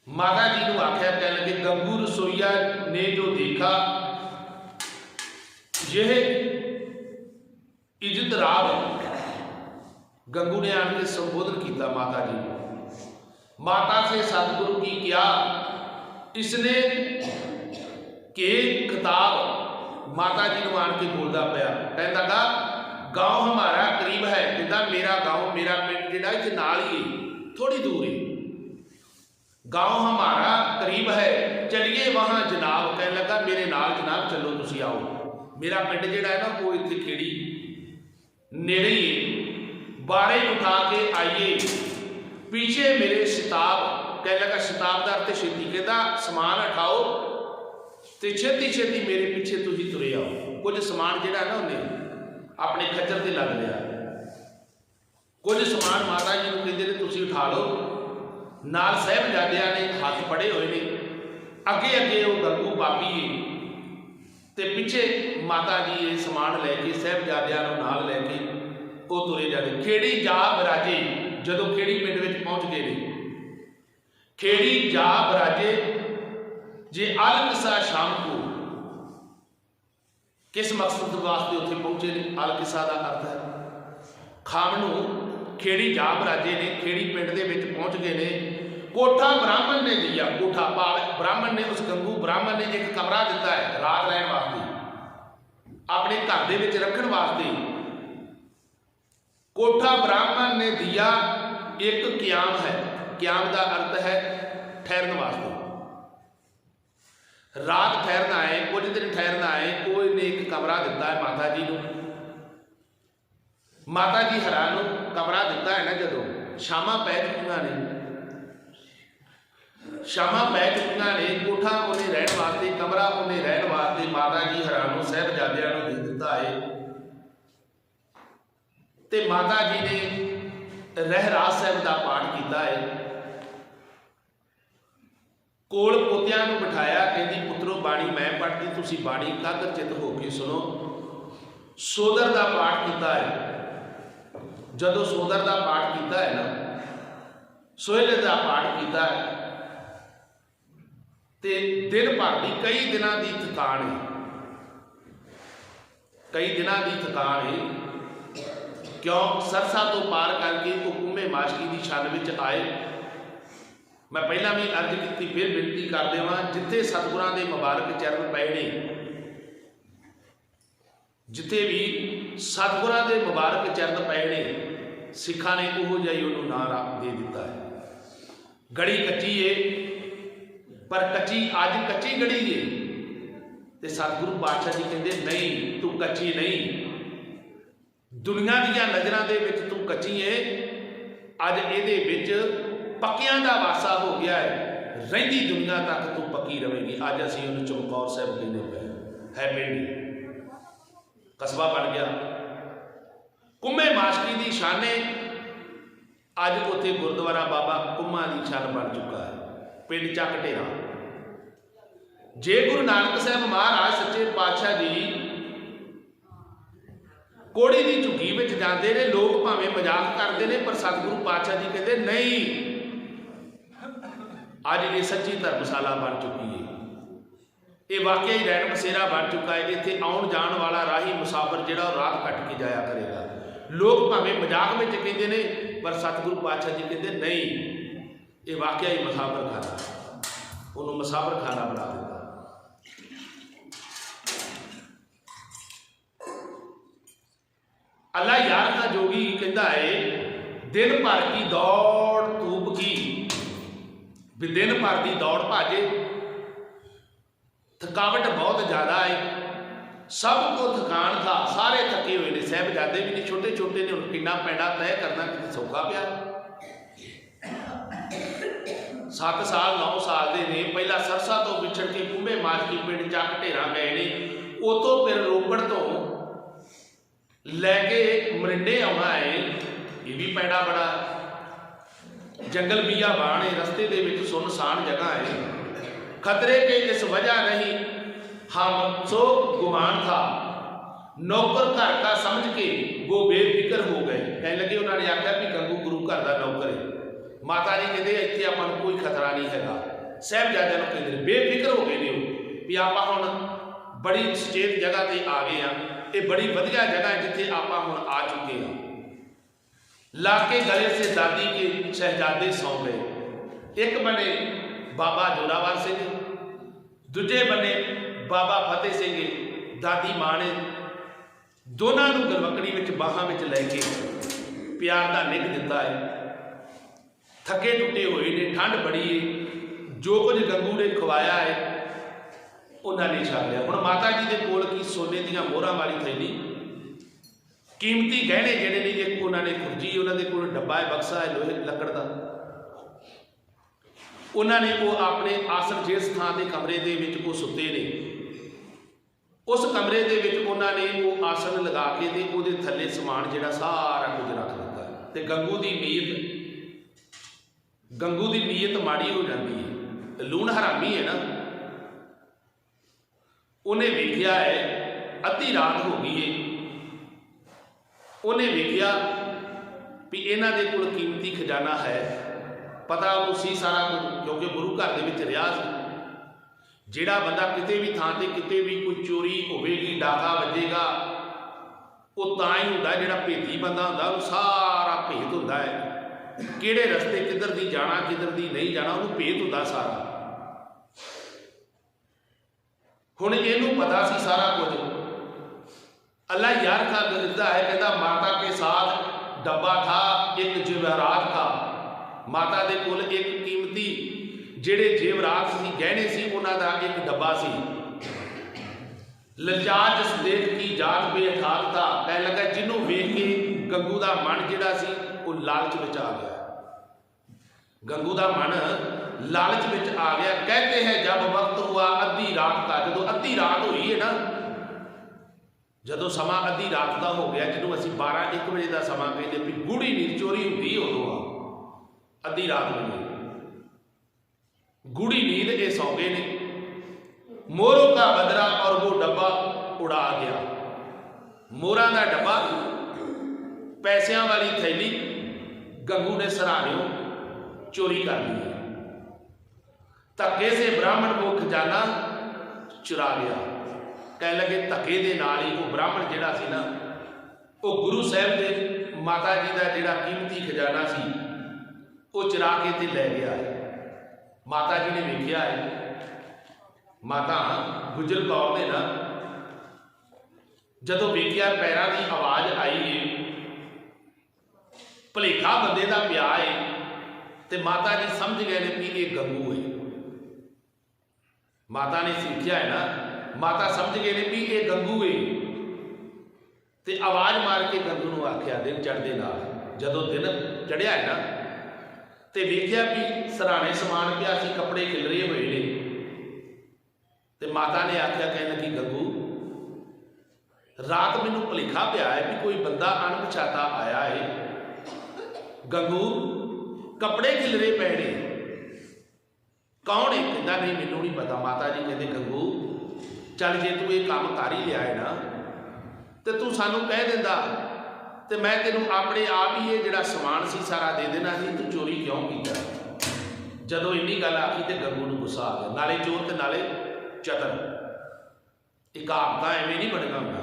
ਮਾਤਾ ਜੀ ਨੂੰ ਆਖਿਆ, ਕਹਿਣ ਲੱਗੇ गंगू रसोईया ने जो देखा यह इज्जत राव है। गंगू ने आके संबोधन किया माता जी को। माता से सतगुरु की क्या इसने के खिताब माता जी को आन के बोलता पाया, कहता लगा गाँव हमारा करीब है, कहता मेरा गाँव मेरा पिंड जिहड़ा इत्थे नाल ही थोड़ी दूर है। गाँव हमारा करीब है चलिए वहाँ जनाब, कहने लगा मेरे नाल जनाब चलो तुसी आओ। मेरा पिंड जिहड़ा है ना वो इत्थे खेड़ी नेड़े ही है। बाड़े उठा के आइए पीछे मेरे शताब, कहने लगा शताब का अर्थ छेती, कहता समान उठाओ तो छेती छेती मेरे पीछे तुसी तुरे आओ। कुछ समान जिहड़ा ना उन्हें अपने खच्चर ते लग लिया, कुछ समान माता जी को कहते ने तुसी उठा लो। नाल साहिबजादियां ने हाथ फड़े हुए ने, अगे अगे वो गंगू बाबी ते पिछे माता जी ये समान लैके साहिबजादियां नूं नाल लैके वो तुरे जाते। खेड़ी जा बराजे, जदों खेड़ी पिंड विच पहुंच गए ने, खेड़ी जा बराजे जे अल किसा शाम को, किस मकसद वास्ते उत्थे पहुंचे ने? अल किसा का अर्थ है खाम नूं। खेड़ी जा बराजे ने, खेड़ी पिंड दे विच पहुंच गए ने। कोठा ब्राह्मण ने दिया, कोठा ब्राह्मण ने, उस गंगू ब्राह्मण ने एक कमरा दिता है रात रहने वास्ते, अपने घर दे विच रखण वास्ते। कोठा ब्राह्मण ने दिया एक क्याम है, क्याम का अर्थ है ठहरन वास्ते। रात ठहरन आए, कुछ दिन ठहरन आए, वो इन्हें एक कमरा दिता है माता जी को। माता जी हरान नूं कमरा दिता है ना, जदों शामां पै चुकियां ने, शामां पै चुकियां ने, कोठा उन्हें रहन वास्ते, कमरा उन्हें रहन वास्ते माता जी हरान नूं साहिबजादियां नूं दे दिता है। ते माता जी ने रहरास साहिब का पाठ किया है। कोल पोतियां नूं बिठाया, कहती पुत्रो बाणी मैं पढ़ती, तुसीं बाणी एकाग्र चित हो के सुनो। सोदर का पाठ किया है। जदों सोदर का पाठ किया है ना, सोहले का पाठ किया है, ते दिन भर की कई दिनों की थकान है, कई दिनों की थकान है। क्यों? सरसा तो पार करके वो कुंभे माशकी की छन में आए। मैं पहला भी अर्ज की, फिर बेनती कर देवां, जिथे सतगुरां दे मुबारक चरण पए ने, जिथे भी सतगुरां दे मुबारक चरण पए ने, सिखा ने उहो जिहा ही उहनूं नाम दे दिता है। गड़ी कच्ची है, पर कच्ची अज कच्ची गड़ी है, ते सतगुरु पातशाह जी कहते नहीं तू कच्ची नहीं, दुनिया दीयां नज़रां दे विच तू कच्ची है, अज इहदे विच पक्कियां दा वासा हो गया है, रहिंदी दुनिया तक तू पक्की रहेगी। अज असीं उहनूं चमकौर साहिब कहने पे है, पिंड कस्बा बन गया। कुंभे माशकी की शाने अज उत्थे गुरुद्वारा बाबा कुम्मा की छन बन चुका है, पिंड चक ढेरा। जे गुरु नानक साहब महाराज सच्चे पातशाह जी कोड़ी की झुग्गी में जाते हैं, लोग भावें मजाक करते हैं, पर सतगुरु पातशाह जी कहते नहीं, अज ये सच्ची धर्मशाला बन चुकी है, ये वाकई रैन बसेरा बन चुका है। इत्थे आउण जाण वाला राही मुसाफिर जिहड़ा रात कट के जाया करेगा। लोग भावें मजाक में कहते हैं, पर सतगुरु पातशाह जी कहते नहीं, ये वाकई ही मुसाफिर खाना, उन्होंने मुसाफिर खाना बना दिता। अल्लाह यार का जोगी कहता है, दिन भर की दौड़ धूप की, भी दिन भर की दौड़ भाजे, थकावट बहुत ज़्यादा है, सब को थकान था, सारे थके हुए ने, साहबजादे भी नहीं, छोटे छोटे ने, हुण किन्ना पैंडा तय करना कि सौखा पिया। 7 साल 9 साल के ने, पहला सरसा तो विछड़ के कुंभे माजकी पिंड ਚੱਕ ਢੇਰਾਂ गए ने, उतो फिर रोपड़ तो लैके मरिंडे आना है, ये भी पैंडा बड़ा, जंगल बिया बाण है, रस्ते दे विच सुनसान जगह है, खतरे के इस वजह नहीं हम सो गुमान था, नौकर घर का समझ के वो बेफिक्र हो गए। कहने लगे, उन्होंने आख्या भी गंगू गुरु घर का नौकर है। माता जी कहते इत्थे आपां नूं कोई खतरा नहीं हैगा। साहिबजादिਆਂ ਨੂੰ कहते बेफिक्र हो गए ने भी आपां हुण बड़ी सचेत जगह ते आ गए हैं, ये बड़ी वधिया जगह है जिथे आपां हुण आ चुके हैं। लाके गले से दादी के शहजादे सौ गए। एक बने बाबा जोरावर सिंह, दूजे बने बाबा फतेह सिंह, दादी मां ने दोनों को गलवकड़ी में बाहां में लैके प्यार का निग दिता है। थके टुटे हुए ने, ठंड बड़ी है, जो कुछ गंगू ने खवाया है उन्होंने छक लिया। हुण माता जी के कोल की सोने दी मोहरां वाली थैली, कीमती गहने जिहड़े ने, एक उन्होंने खुरजी, उन्होंने कोल डब्बा है, बक्सा है लोहे लकड़ का, उन्होंने वो अपने आसन जिस थां के कमरे के विच वो सुते ने, उस कमरे के विच उन्होंने वो आसन लगा के ते उहदे थल्ले समान जिहड़ा सारा कुछ रख दिता। ते गंगू की नीयत माड़ी हो जाती है, लूण हरामी है ना। उन्हें वेख्या है अद्धी रात हो गई है, उन्हें वेख्या भी इन्हां दे कोल कीमती खजाना है, पता उसी सारा कुछ, क्योंकि गुरु घर दे विच रिहा सी। जिहड़ा बंदा किते भी थां ते किते भी कोई चोरी होवेगी, डाका वजेगा, वो तां ही हुंदा जिहड़ा भेती बंदा हुंदा, उहनूं सारा भेत हुंदा है, किहड़े रस्ते किधर दी जाना किधर दी नहीं जाना, उहनूं भेत हुंदा सारा। हुण इहनूं पता सी सारा कुछ। अल्लाह यार का लिखता है, कहता माता के साथ डब्बा था एक जेवरात का, माता दे कोल एक कीमती जिहड़े जेवरात सी, गहने सी, उन्हां दा एक डब्बा सी। ललचार जिस देख की जात बेअखाल था, कह लगा जिन्हों वेख के गंगू का मन जिहड़ा सी वो लालच में आ गया। गंगू का मन लालच में आ गया। कहते हैं जब वक्त हुआ अद्धी रात का, जो अद्धी रात हुई है ना, जो समा अद्धी रात का हो गया, जिन्होंने असीं 12-1 बजे का समा कहते भी गूढ़ी नींद चोरी होंदी उदों आ, अद्धी रात हुई, गूढ़ी नींद ये सौ गए ने। मोरों का बदरा और वो डब्बा उड़ा गया। मोरा का डब्बा, पैसों वाली थैली गंगू ने सराहनियों चोरी कर ली। धक्के से ब्राह्मण को खजाना चुरा गया। कह लगे धक्के दे नाल ही वो ब्राह्मण जिहड़ा सी ना, वो गुरु साहब के माता जी का जिहड़ा कीमती खजाना सी वो चुरा के ते लै गया है। माता जी ने वेख्या है, माता गुजर कौर ने ना जदों वेख्या पैरों की आवाज़ आई है, भुलेखा बंदे का पिया है, तो माता जी समझ गए ने कि ये गंगू है। माता ने सीखिया है ना, माता समझ गए ने भी ये गंगू है, तो आवाज़ मार के गंगू नूं आख्या दिन चढ़दे नाल, जदों दिन चढ़िया है ना, तो वेख्या भी सराहने समान पिया सी, कपड़े खिलरे हुए ने, तो माता ने आख्या, कहने लगी गंगू रात मैनूं भुलेखा पिया है भी कोई बंदा अणपछाता आया है। गंगू कपड़े खिलरे पे ने, कौन है? कहता नहीं मैनूं नहीं पता। माता जी कहते गंगू चल जे तू ये काम कर ही लिया है ना, तो तू सानू कह देंदा तो मैं तेनों अपने आप ही ये जिहड़ा समान सी सारा दे देना सी, तू चोरी क्यों कीता? जदों इन्नी गल आखी तो गंगू नूं गुस्सा आ गया। नाले चोर ते नाले चतर, एक कहावत एवें नहीं बनना होंदा।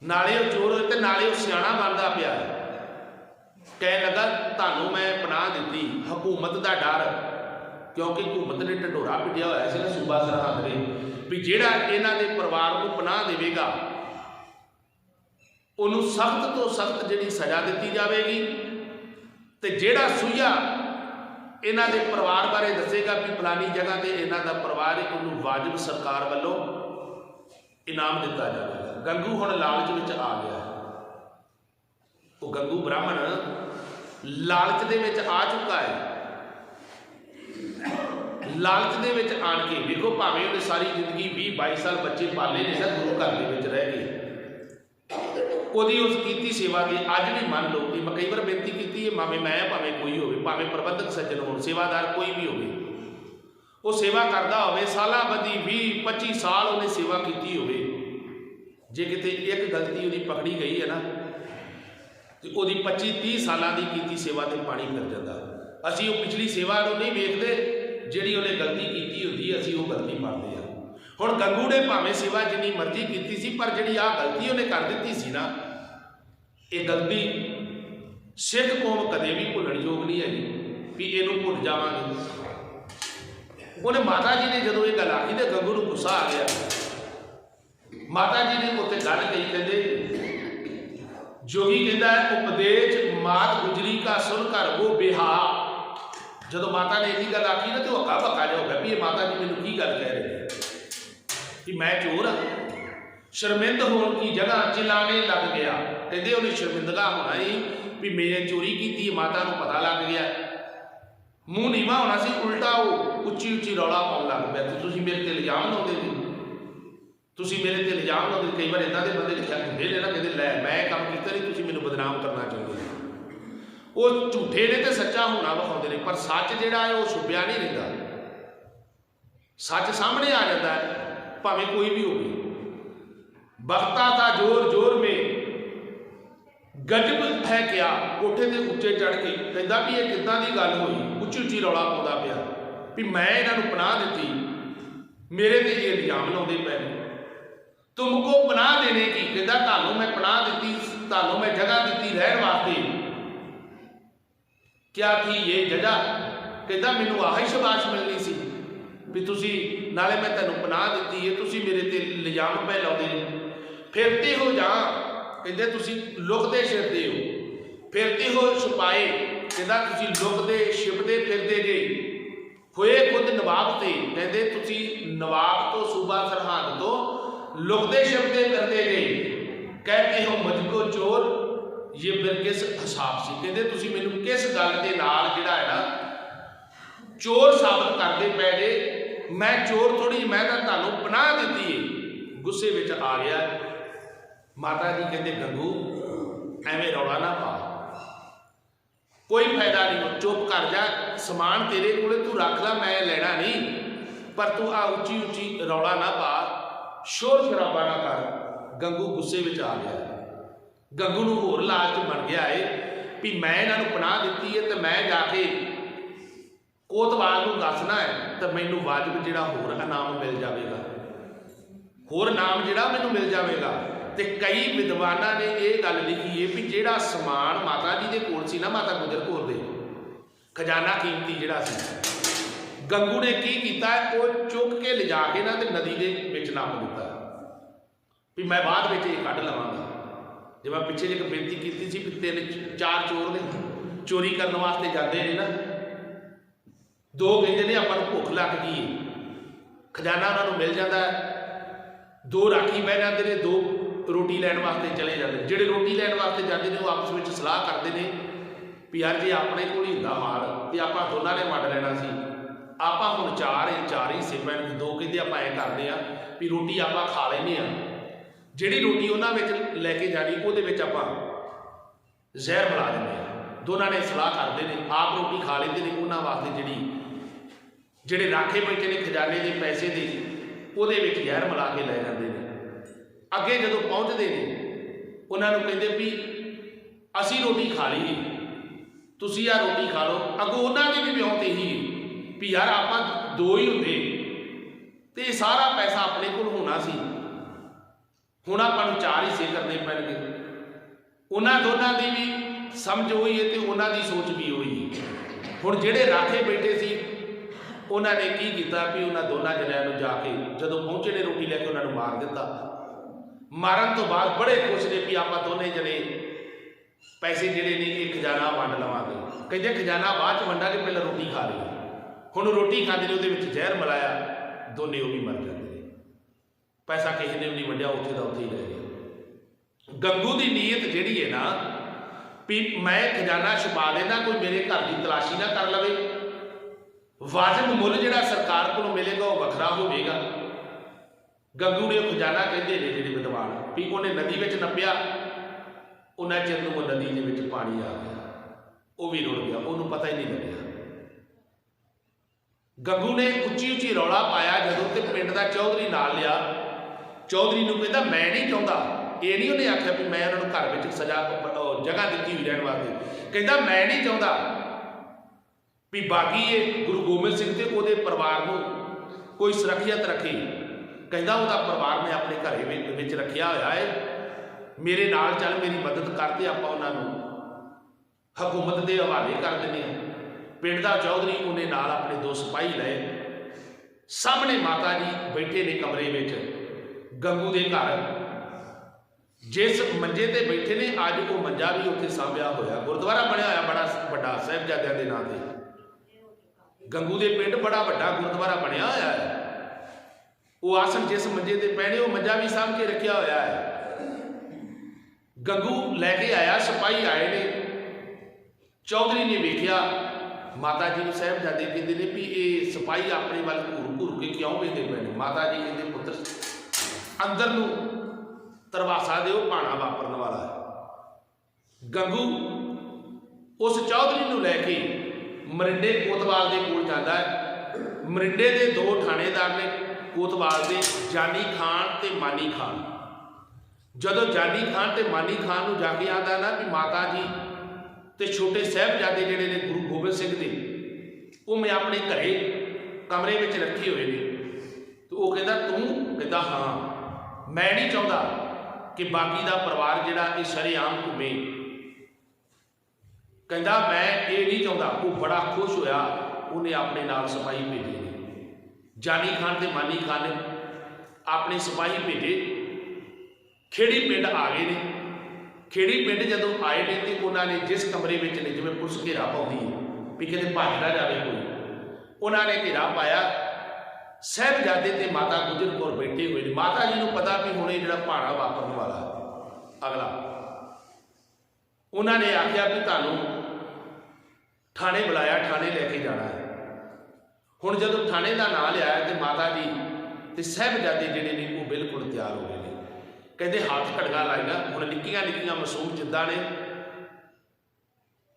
नाले वो चोर होए ते नाले वो सियाणा बनदा पिया। कह लगा तुहानूं मैं पनाह दित्ती, हुकूमत का डर, क्योंकि हुकूमत ने ढिंढोरा पिटिया होया सी ना सूबा सरहद दे, भी जिहड़ा इन्हां दे परिवार को पनाह देवेगा उन्हों सख्त तो सख्त जिहड़ी सज़ा दी जाएगी, तो जिहड़ा सूइया इन्हां दे परिवार बारे दसेगा भी फलानी जगह पर इन्हां दा परिवार है, उन्होंने वाजिब सरकार वालों इनाम दिता जाएगा। गंगू हुण लालच विच आ गया, वो गंगू ब्राह्मण लालच दे विच आ चुका है। लालच दे विच आण के देखो, भावें उन्हें सारी जिंदगी 20-22 साल बच्चे पाले ने ना गुरु घर दे विच रह गए, ਉਹਦੀ उस कीती सेवा की अज भी मान लो कि मैं कई बार बेनती की है, भावें मैं भावें कोई हो, भावें प्रबंधक सज्जन हो, सेवादार कोई भी हो, वो सेवा करता हो साल बदी 20-25 साल उन्हें सेवा की हो, जे किते एक गलती उहदी पकड़ी गई है ना तो वो 25-30 सालों की कीती सेवा ते पानी फिर जाता। असी वो पिछली सेवा को नहीं वेखते, जिहड़ी उन्हें गलती की होती असी वो गलती पढ़ते हैं। हुण गंगू ने भावें सेवा जिन्नी मर्जी की सी, पर जिहड़ी आ गलती उन्हें कर दी सी ना, ये गलती सिख कौम कदे भी भुलण योग नहीं है भी इनू भुल जावांगे। उन्हें माता जी ने जदों ये गल आखी तो गंगू नूं गुस्सा आ गया। माता जी ने उत्ते गल कही, कहते जोगी कहता है उपदेश मात गुजरी का सुन कर वो बेहा। जदों माता ने इन्नी गल आखी ना तो हक्का बक्का जा हो गया भी ये माता जी मैनूं की गल कह रही है कि मैं चोर हाँ। शर्मिंद होने की जगह चिल्लाने लग गया। कहते उन्हें शर्मिंदगा होना ही भी मैं चोरी की, माता को पता लग गया। मूँह नीवा होना सी, उल्टा वो उच्ची उच्ची रौला पाउण लग पिया, तुसीं मेरे ते इल्जाम लाउंदे जी, तुसीं मेरे ते इल्जाम लाउंदे। कई बार इदां दे बंदे लिखिया हुंदे ने ना, कहते लै मैं काम कीता नहीं, तुसीं मैनूं बदनाम करना चाहुंदे। वो झूठे ने तो सच्चा होना विखाउंदे ने, पर सच जिहड़ा है वो छुपिया नहीं रहिंदा, सच सामने आ जाता है भावें कोई भी हो। बख्ता था जोर जोर में गजब है क्या, कोठे के उच्चे चढ़ के कहता भी ये किदां दी गल होई, उच्ची उच्ची रौला पाउंदा पिया भी मैं इन्हां नूं पनाह दित्ती, मेरे ते ये इल्जाम लाउंदे पए ने। तुमको पनाह देने की, कहता तुहानूं मैं पनाह दित्ती, तुहानूं मैं जगह दित्ती रहण वास्ते, क्या थी ये जगह? कहता मैनूं आही शबाश मिलनी सी भी तुसी नाले मैं तैनूं पनाह दित्ती है, तुसी मेरे ते इल्जाम पे लाउंदे ने। फिरते हो जा, कहते तुसी लुकदे छिपदे हो, फिरते हो छुपाए, कहता तुसी लुकदे छिपदे फिरदे जे, होए खुद नवाब ते, कहते तुसी नवाब तो सूबा सरहद तो लुकदे छिपदे फिरदे जे, कहते हो मुझको चोर ये फिर किस हिसाब से, कहते तुसी मैनूं किस गल दे नाल जिहड़ा है ना चोर साबित करते पै जे, मैं चोर थोड़ी, मैं तो तुहानूं पनाह दित्ती है। गुस्से विच आ गया। माता जी कहते गंगू एवें रौला ना पा, कोई फायदा नहीं, चुप कर जा, समान तेरे कोले तू रख ला, मैं लेना नहीं, पर तू आ उच्ची उच्ची रौला ना पा, शोर शराबा ना कर। गंगू गुस्से विच आ गया। गंगू नूं होर लालच बन गया है भी मैं इन्हां नूं पनाह दित्ती है तो मैं जाके कोतवाल नूं दसना है तो मैनूं वाजिब जिहड़ा होर इनाम मिल जाएगा, होर नाम जिहड़ा मैनूं मिल जाएगा। तो कई विद्वाना ने यह गल लिखी है भी जिहड़ा समान माता जी के कोल सी ना, माता गुजर कौर दे खजाना कीमती जिहड़ा सी, गंगू ने की कीता है वो चुक के लिजा के ना ते नदी के विच नप दिता भी मैं बाद में ये कढ़ लवांगा। जब मैं पिछे एक बेनती की सी भी 3-4 चोर ने चोरी करने वास्ते जाते हैं ना, 2 कहते हैं आपां नूं भुख लग गई है, खजाना उन्होंने मिल जाता है, 2 राखी बह जाते हैं, 2 रोटी लैन वास्ते चले जाते। जिहड़े रोटी लैन वास्ते जाते हैं वो आपस में सलाह करते हैं भी यार जे अपने को ही हुंदा माल तो आपां दोनों ने वंड लेना सी, आपां हुण 4 हिस्से पैणगे, 2 कहते आपां ऐ करदे आ भी रोटी आपां खा लैंदे आ, जिहड़ी रोटी उन्हां विच लैके जानी उहदे विच आपां जहर मिला दिंदे आ। दोनों ने सलाह करते हैं, आप रोटी खा लेंदे ने, उन्हां वास्ते जिहड़े राखे बैठे ने खजाने के पैसे दे उहदे विच जहर मिला के लै जांदे ने। अगे जदों पहुँचते हैं उन्होंने कहते भी असी रोटी खा लीए, तुसी आ रोटी खा लो। अगों उन्होंने भी ब्याह ते ही भी यार आपां 2 ही होंदे तो ये सारा पैसा अपने कोल होना सी, हुण आपां नूं 4 हिस्से करने पैणगे। उन्हां दोनों की भी समझ हुई है तो उन्होंने सोच भी हुई। हुण जिहड़े राखे बैठे सी उन्होंने की कीता भी उन्होंने दोनों जनिਆਂ नूं जाके जदों पहुंचे ने रोटी लैके उन्होंने मार दिता। मारन तो बाद बड़े खुश ने भी आप दोनों जने पैसे जिहड़े ने ये खजाना वंड लवांगे। कहते खजाना बाद वंडांगे, पहले रोटी खा ली। हुण रोटी खांदे ने उहदे विच जहर मिलाया, दोने वो भी मर जाते हैं। पैसा किसी ने भी नहीं वंडिया, उत्थे दा उत्थे ही रह गया। गंगू की नीयत जिहड़ी है ना भी मैं खजाना छुपा देना, कोई मेरे घर की तलाशी ना कर लवे, वाजिब मुल जिहड़ा सरकार को मिलेगा वह वखरा होवेगा। गंगू ने खजाना कहते हैं जिहड़े विद्वान भी उन्हें नदी में नप्पिया, उन्हें चिर नूं नदी दे विच पानी आ गया, वह भी रुड़ गया, उन्होंने पता ही नहीं लग्या। गंगू ने उच्ची उच्ची रौला पाया जदों ते पिंड दा चौधरी नाल लिया, चौधरी नूं कहंदा मैं नहीं चाहुंदा, ये नहीं उन्हें आख्या भी मैं उन्होंने घर में सजा जगह दी हुई रहने वास्ते, कहता मैं नहीं चाहता भी बाकी ये गुरु गोबिंद सिंह ते उहदे परिवार नूं कोई सुरक्षित रखे, कहता वह परिवार मैं अपने घरे विच रखिया होया है, मेरे नाल चल मेरी मदद करते आपां उन्होंने हकूमत के हवाले कर देने। पिंड का चौधरी उन्हें नाल अपने 2 सिपाही लए, सामने माता जी बैठे ने कमरे में, गंगू के घर जिस मंजे ते बैठे ने अज वो मंजा भी उत्थे सांभिया होया, गुरुद्वारा बनया होया बड़ा वड्डा साहिबजादियां दे नाम ते, गंगू के पिंड बड़ा वड्डा गुरुद्वारा बनया होया है। वो आसन जिस मंजे ते पैने वो मंजा भी सांभ के रखिया होया है। गंगू लैके आया, सिपाही आए ने, चौधरी ने वेखिया माता जी साहिबजादे कहते हैं भी ये सिपाही अपने वाल घूर घूर के क्यों वेखते पे ने। माता जी कहते पुत्र अंदर नूं तरवासा दे भाणा वापरन वाला है। गंगू उस चौधरी नूं लैके मरिंडे कोतवाल के कोल जाता है। मरिंडे के 2 थानेदार ने कोतवाल के, जानी खान ते मानी खान। जदों जानी खान ते मानी खान नूं जाके आंदा ना भी माता जी ते छोटे साहिबजादे जिहड़े ने गुरु गोबिंद सिंह दे वो मैं अपने घरे कमरे में रखे हुए ने, तो वह कहता तू, कहता हाँ मैं नहीं चाहता कि बाकी का परिवार जिहड़ा ये शरेआम घूमे, कहता मैं ये नहीं चाहता। वो बड़ा खुश होया, उन्हें अपने नाल सिपाही भेजे ने, जानी खान ते मानी खान ने अपने सिपाही भेजे, खेड़ी पिंड आ गए ने। खेड़ी पिंड जदों आए ने तो उन्होंने जिस कमरे में ने जिवें पुलिस घेरा पाउंदी है भी किते भज ना जाए कोई, उन्होंने घेरा पाया। साहिबजादे ते माता गुजर कौर बैठे हुए ने। माता जी को पता भी हुणे जिहड़ा भाणा वापरन वाला अगला, उन्होंने आख्या भी तुहानूं थाने बुलाया, थाने लैके जाना है। हुण जदों थाने का नाम लिया तो माता जी ते साहिबजादे जिहड़े ने वो बिल्कुल तैयार हो गए ने, कहते हाथ घड़गा लाइया। हुण निक्कियां निक्कियां मासूम जिद्दां ने,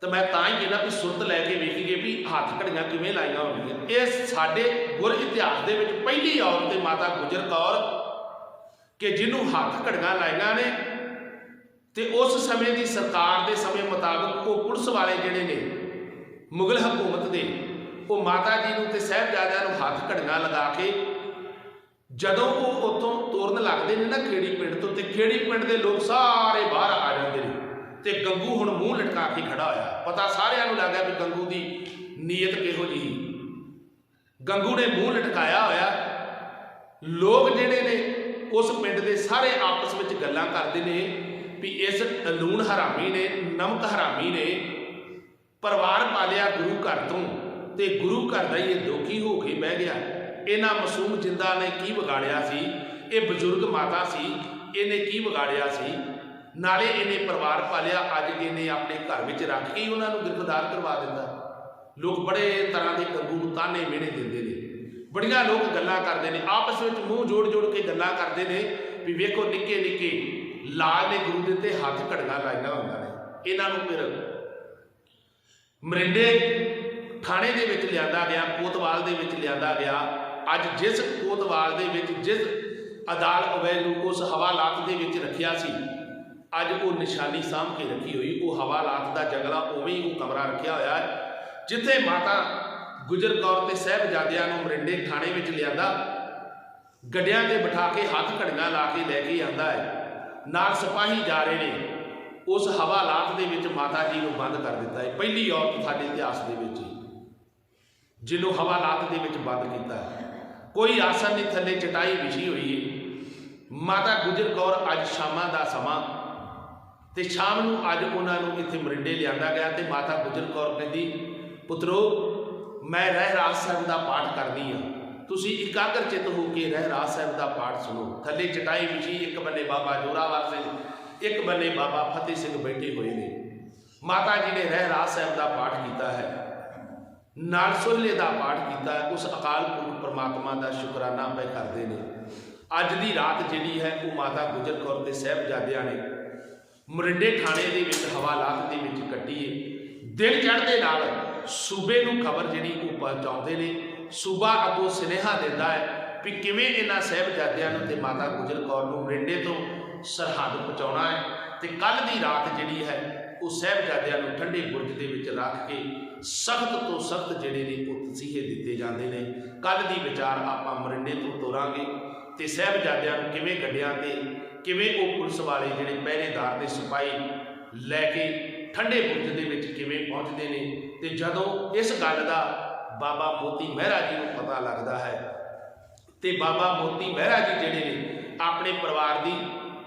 तो मैं तां ही कहना भी सुरत लैके वेखीए भी हाथ घड़ियां किवें लाइया होणगीआं। ये साडे गुर इतिहास दे विच पहली औरत है माता गुजर कौर कि जिन्हों हाथ घड़ियां लाइया ने, तो उस समय की सरकार के समय मुताबिक वो पुलिस वाले जिहड़े ने मुगल हुकूमत के वो माता जी नूं ते साहिबजादियां नूं हाथ घड़ियां लगा के जदों वो उत्थों तोरन लगते हैं ना खेड़ी पिंड तो, खेड़ी पिंड के लोग सारे बाहर आ जाते हैं। तो गंगू हुण मूँह लटका के खड़ा होया, पता सारिਆਂ नूं लग गया भी गंगू की नीयत किहो जी। गंगू ने मूँह लटकाया होया, लोग जिहड़े ने उस पिंड के सारे आपस में गल्लां करते हैं भी इस लूण हरामी ने, नमक हरामी ने परिवार पालिया गुरु घर तो, ते गुरु घर का ये दोखी हो के बह गया। इन्हां मासूम जिंदा ने की बिगाड़िया सी, ये बजुर्ग माता सी, इन्हें की बिगाड़िया सी, नाले इन्हें परिवार पालिया, अज इन्हें अपने घर में रख के ही उन्होंने गिरफ्तार करवा दिता। लोग बड़े तरह के गंगू नूं ताने मेहने देंदे ने, बड़ियां लोग गल्लां करते हैं, आपस में मूँह जोड़ जोड़ के गल्लां करते हैं भी वेखो निक्के निक्के लाल ने गुरु दे ते हाथ घड़ियां लाइया होंदा ने। इन्हां नूं फिर मरिंडे थाने दे विच लिआंदा गया, कोतवाल दे विच लिआंदा गया। अज जिस कोतवाल दे विच जिस अदालत अवैध उस हवालात दे विच रखिया सी, अज वो निशानी सामभ के रखी हुई, वो हवालात का जंगला उवें ही वो कमरा रखिया होया है जिथे माता गुजर कौर ते साहिबजादियां नूं मरिंडे थाने विच लिआंदा, गड्डियां ते बिठा के हाथ घड़ियां ला के लैके आंदा है, नाल सिपाही जा रहे ने। उस हवालात दे विच माता जी नूं बंद कर दिता है। पहली औरत साडे इतिहास दे विच जिन्हों हवालात दे विच बंद किया है। कोई आसन नहीं, थले चटाई विछी हुई है। माता गुजर कौर अज शामां दा समां ते शाम नूं अज उन्होंने इत्थे मरिंडे लिआंदा गया तो माता गुजर कौर कहती पुत्रो मैं रहरास साहिब का पाठ करनी हाँ, ਤੁਸੀਂ ਇਕਾਗਰ ਚਿੱਤ ਹੋ ਕੇ ਰਹਿਰਾਸ ਸਾਹਿਬ ਦਾ ਪਾਠ ਸੁਣੋ। ਥੱਲੇ ਚਟਾਈ ਵਿਛੀ, ਇੱਕ ਬੰਨੇ ਬਾਬਾ ਜੋਰਾਵਰ ਸਿੰਘ, ਇੱਕ ਬੰਨੇ ਬਾਬਾ ਫਤਿਹ ਸਿੰਘ ਬੈਠੇ ਹੋਏ ਨੇ। ਮਾਤਾ ਜੀ ਨੇ ਰਹਿਰਾਸ ਸਾਹਿਬ ਦਾ ਪਾਠ ਕੀਤਾ ਹੈ, ਨਾਲ ਸੋਹਲੇ ਦਾ ਪਾਠ ਕੀਤਾ ਹੈ। ਉਸ ਅਕਾਲ ਪੁਰਖ ਪਰਮਾਤਮਾ ਦਾ ਸ਼ੁਕਰਾਨਾ ਪਏ ਕਰਦੇ ਨੇ। ਅੱਜ ਦੀ ਰਾਤ ਜਿਹੜੀ ਹੈ ਉਹ ਮਾਤਾ ਗੁਜਰ ਕੌਰ ਤੇ ਸਾਹਿਬਜ਼ਾਦਿਆਂ ਨੇ ਮੋਰਿੰਡੇ ਥਾਣੇ ਦੇ ਵਿੱਚ ਹਵਾਲਾਤ ਦੇ ਵਿੱਚ ਕੱਟੀ ਹੈ। ਦਿਨ ਚੜ੍ਹਦੇ ਨਾਲ ਸੂਬੇ ਨੂੰ ਖਬਰ ਜਿਹੜੀ ਉਹ ਪਹੁੰਚਾਉਂਦੇ ਨੇ। ਸੂਬਾ ਅੱਗੋਂ ਸੁਨੇਹਾ ਦਿੰਦਾ ਹੈ ਵੀ ਕਿਵੇਂ ਇਹਨਾਂ ਸਾਹਿਬਜ਼ਾਦਿਆਂ ਨੂੰ ਤੇ ਮਾਤਾ ਗੁਜਰ ਕੌਰ ਨੂੰ ਮੋਰਿੰਡੇ ਤੋਂ ਸਰਹੱਦ ਪਹੁੰਚਾਉਣਾ ਹੈ। ਤੇ ਕੱਲ੍ਹ ਦੀ ਰਾਤ ਜਿਹੜੀ ਹੈ ਉਹ ਸਾਹਿਬਜ਼ਾਦਿਆਂ ਨੂੰ ਠੰਡੇ ਬੁਰਜ ਦੇ ਵਿੱਚ ਰੱਖ ਕੇ ਸਖਤ ਤੋਂ ਸਖਤ ਜਿਹੜੇ ਨੇ ਉਹ ਤਸੀਹੇ ਦਿੱਤੇ ਜਾਂਦੇ ਨੇ। ਕੱਲ੍ਹ ਦੀ ਵਿਚਾਰ ਆਪਾਂ ਮੋਰਿੰਡੇ ਤੋਂ ਤੋਰਾਂਗੇ ਤੇ ਸਾਹਿਬਜ਼ਾਦਿਆਂ ਨੂੰ ਕਿਵੇਂ ਗੱਡਿਆਂ ਤੇ ਕਿਵੇਂ ਉਹ ਪੁਲਿਸ ਵਾਲੇ ਜਿਹੜੇ ਪਹਿਰੇਦਾਰ ਦੇ ਸਿਪਾਹੀ ਲੈ ਕੇ ਠੰਡੇ ਬੁਰਜ ਦੇ ਵਿੱਚ ਕਿਵੇਂ ਪਹੁੰਚਦੇ ਨੇ। ਤੇ ਜਦੋਂ ਇਸ ਗੱਲ ਦਾ ਬਾਬਾ ਮੋਤੀ ਮਹਿਰਾ ਜੀ ਨੂੰ ਪਤਾ ਲੱਗਦਾ ਹੈ ਤੇ ਬਾਬਾ ਮੋਤੀ ਮਹਿਰਾ ਜੀ ਜਿਹੜੇ ਨੇ ਆਪਣੇ ਪਰਿਵਾਰ ਦੀ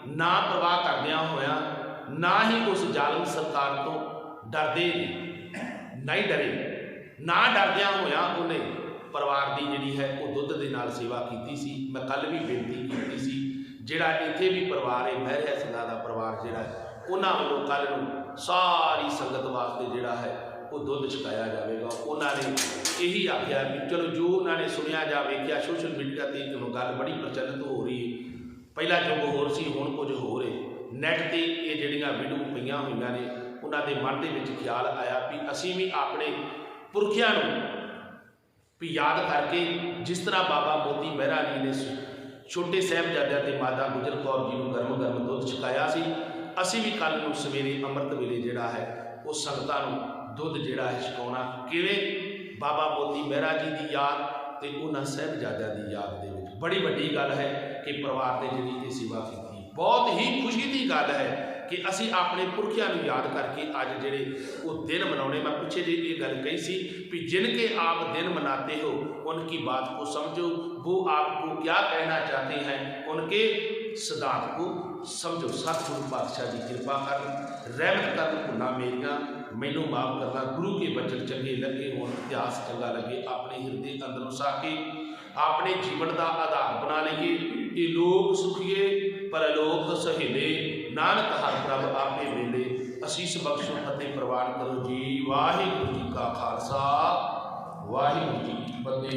ਨਾ ਪਰਵਾਹ ਕਰਦਿਆਂ ਹੋਇਆਂ, ਨਾ ਹੀ ਉਸ ਜ਼ਾਲਮ ਸਰਕਾਰ ਤੋਂ ਡਰਦੇ ਨਹੀਂ ਡਰੇ, ਨਾ ਡਰਦਿਆਂ ਹੋਇਆਂ ਉਹਨੇ ਪਰਿਵਾਰ ਦੀ ਜਿਹੜੀ ਹੈ ਉਹ ਦੁੱਧ ਦੇ ਨਾਲ ਸੇਵਾ ਕੀਤੀ ਸੀ। ਮੈਂ ਕੱਲ੍ਹ ਵੀ ਬੇਨਤੀ ਕੀਤੀ ਸੀ, ਜਿਹੜਾ ਇੱਥੇ ਵੀ ਪਰਿਵਾਰ ਹੈ ਮਹਿਰਿਆ ਸਿੰਘਾਂ ਦਾ ਪਰਿਵਾਰ ਜਿਹੜਾ ਉਹਨਾਂ ਵੱਲੋਂ ਕੱਲ੍ਹ ਨੂੰ ਸਾਰੀ ਸੰਗਤ ਵਾਸਤੇ ਜਿਹੜਾ ਹੈ ਉਹ ਦੁੱਧ ਛਕਾਇਆ ਜਾਵੇਗਾ। ਉਹਨਾਂ ਨੇ ਇਹੀ ਆਖਿਆ ਵੀ ਚਲੋ ਜੋ ਉਹਨਾਂ ਨੇ ਸੁਣਿਆ ਜਾਂ ਵੇਖਿਆ ਸੋਸ਼ਲ ਮੀਡੀਆ 'ਤੇ ਇੱਕ ਗੱਲ ਬੜੀ ਪ੍ਰਚਲਿਤ ਹੋ ਰਹੀ ਹੈ। ਪਹਿਲਾਂ ਯੁੱਗ ਹੋਰ ਸੀ, ਹੁਣ ਕੁਝ ਹੋਰ ਹੈ। ਨੈੱਟ 'ਤੇ ਇਹ ਜਿਹੜੀਆਂ ਵੀਡੀਓ ਪਈਆਂ ਹੋਈਆਂ ਨੇ, ਉਹਨਾਂ ਦੇ ਮਨ ਦੇ ਵਿੱਚ ਖਿਆਲ ਆਇਆ ਵੀ ਅਸੀਂ ਵੀ ਆਪਣੇ ਪੁਰਖਿਆਂ ਨੂੰ ਵੀ ਯਾਦ ਕਰਕੇ ਜਿਸ ਤਰ੍ਹਾਂ ਬਾਬਾ ਮੋਤੀ ਮਹਿਰਾ ਜੀ ਨੇ ਛੋਟੇ ਸਾਹਿਬਜ਼ਾਦਿਆਂ ਤੇ ਮਾਤਾ ਗੁਜਰ ਕੌਰ ਜੀ ਨੂੰ ਗਰਮ ਗਰਮ ਦੁੱਧ ਛਕਾਇਆ ਸੀ, ਅਸੀਂ ਵੀ ਕੱਲ੍ਹ ਨੂੰ ਸਵੇਰੇ ਅੰਮ੍ਰਿਤ ਵੇਲੇ ਜਿਹੜਾ ਹੈ ਉਹ ਸੰਗਤਾਂ ਨੂੰ ਦੁੱਧ ਜਿਹੜਾ ਹੈ ਛਕਾਉਣਾ। ਕਿਵੇਂ ਬਾਬਾ ਮੋਤੀ ਮਹਿਰਾ ਜੀ ਦੀ ਯਾਦ ਤੇ ਉਹਨਾਂ ਸਾਹਿਬਜ਼ਾਦਿਆਂ ਦੀ ਯਾਦ ਦੇ ਵਿੱਚ ਬੜੀ ਵੱਡੀ ਗੱਲ ਹੈ ਕਿ ਪਰਿਵਾਰ ਦੇ ਜਿਹੜੀ ਇਹ ਸੇਵਾ ਕੀਤੀ। ਬਹੁਤ ਹੀ ਖੁਸ਼ੀ ਦੀ ਗੱਲ ਹੈ कि असी अपने पुरखियां नूं याद करके अज जिहड़े वो दिन मनाने। मैं पिछे जी ये गल कही सी भी जिनके आप दिन मनाते हो उनकी बात को समझो, वो आपको क्या कहना चाहते हैं उनके सिद्धांत को समझो। सतगुरु पातशाह जी कृपा कर, रहमत कर, भुना मेरियां मैनू माफ करना। गुरु के वचन चंगे लगे हो, इतिहास चंगा लगे, अपने हृदय अंदर उसा के अपने जीवन का आधार बना लीए। ये लोग सुखिए परलोक सहेले, नानक हर प्रभ आपे मिले। असीस बख्शो फतेह प्रवान करो जी। वाहिगुरू जी का खालसा, वाहिगुरू जी की फतेह।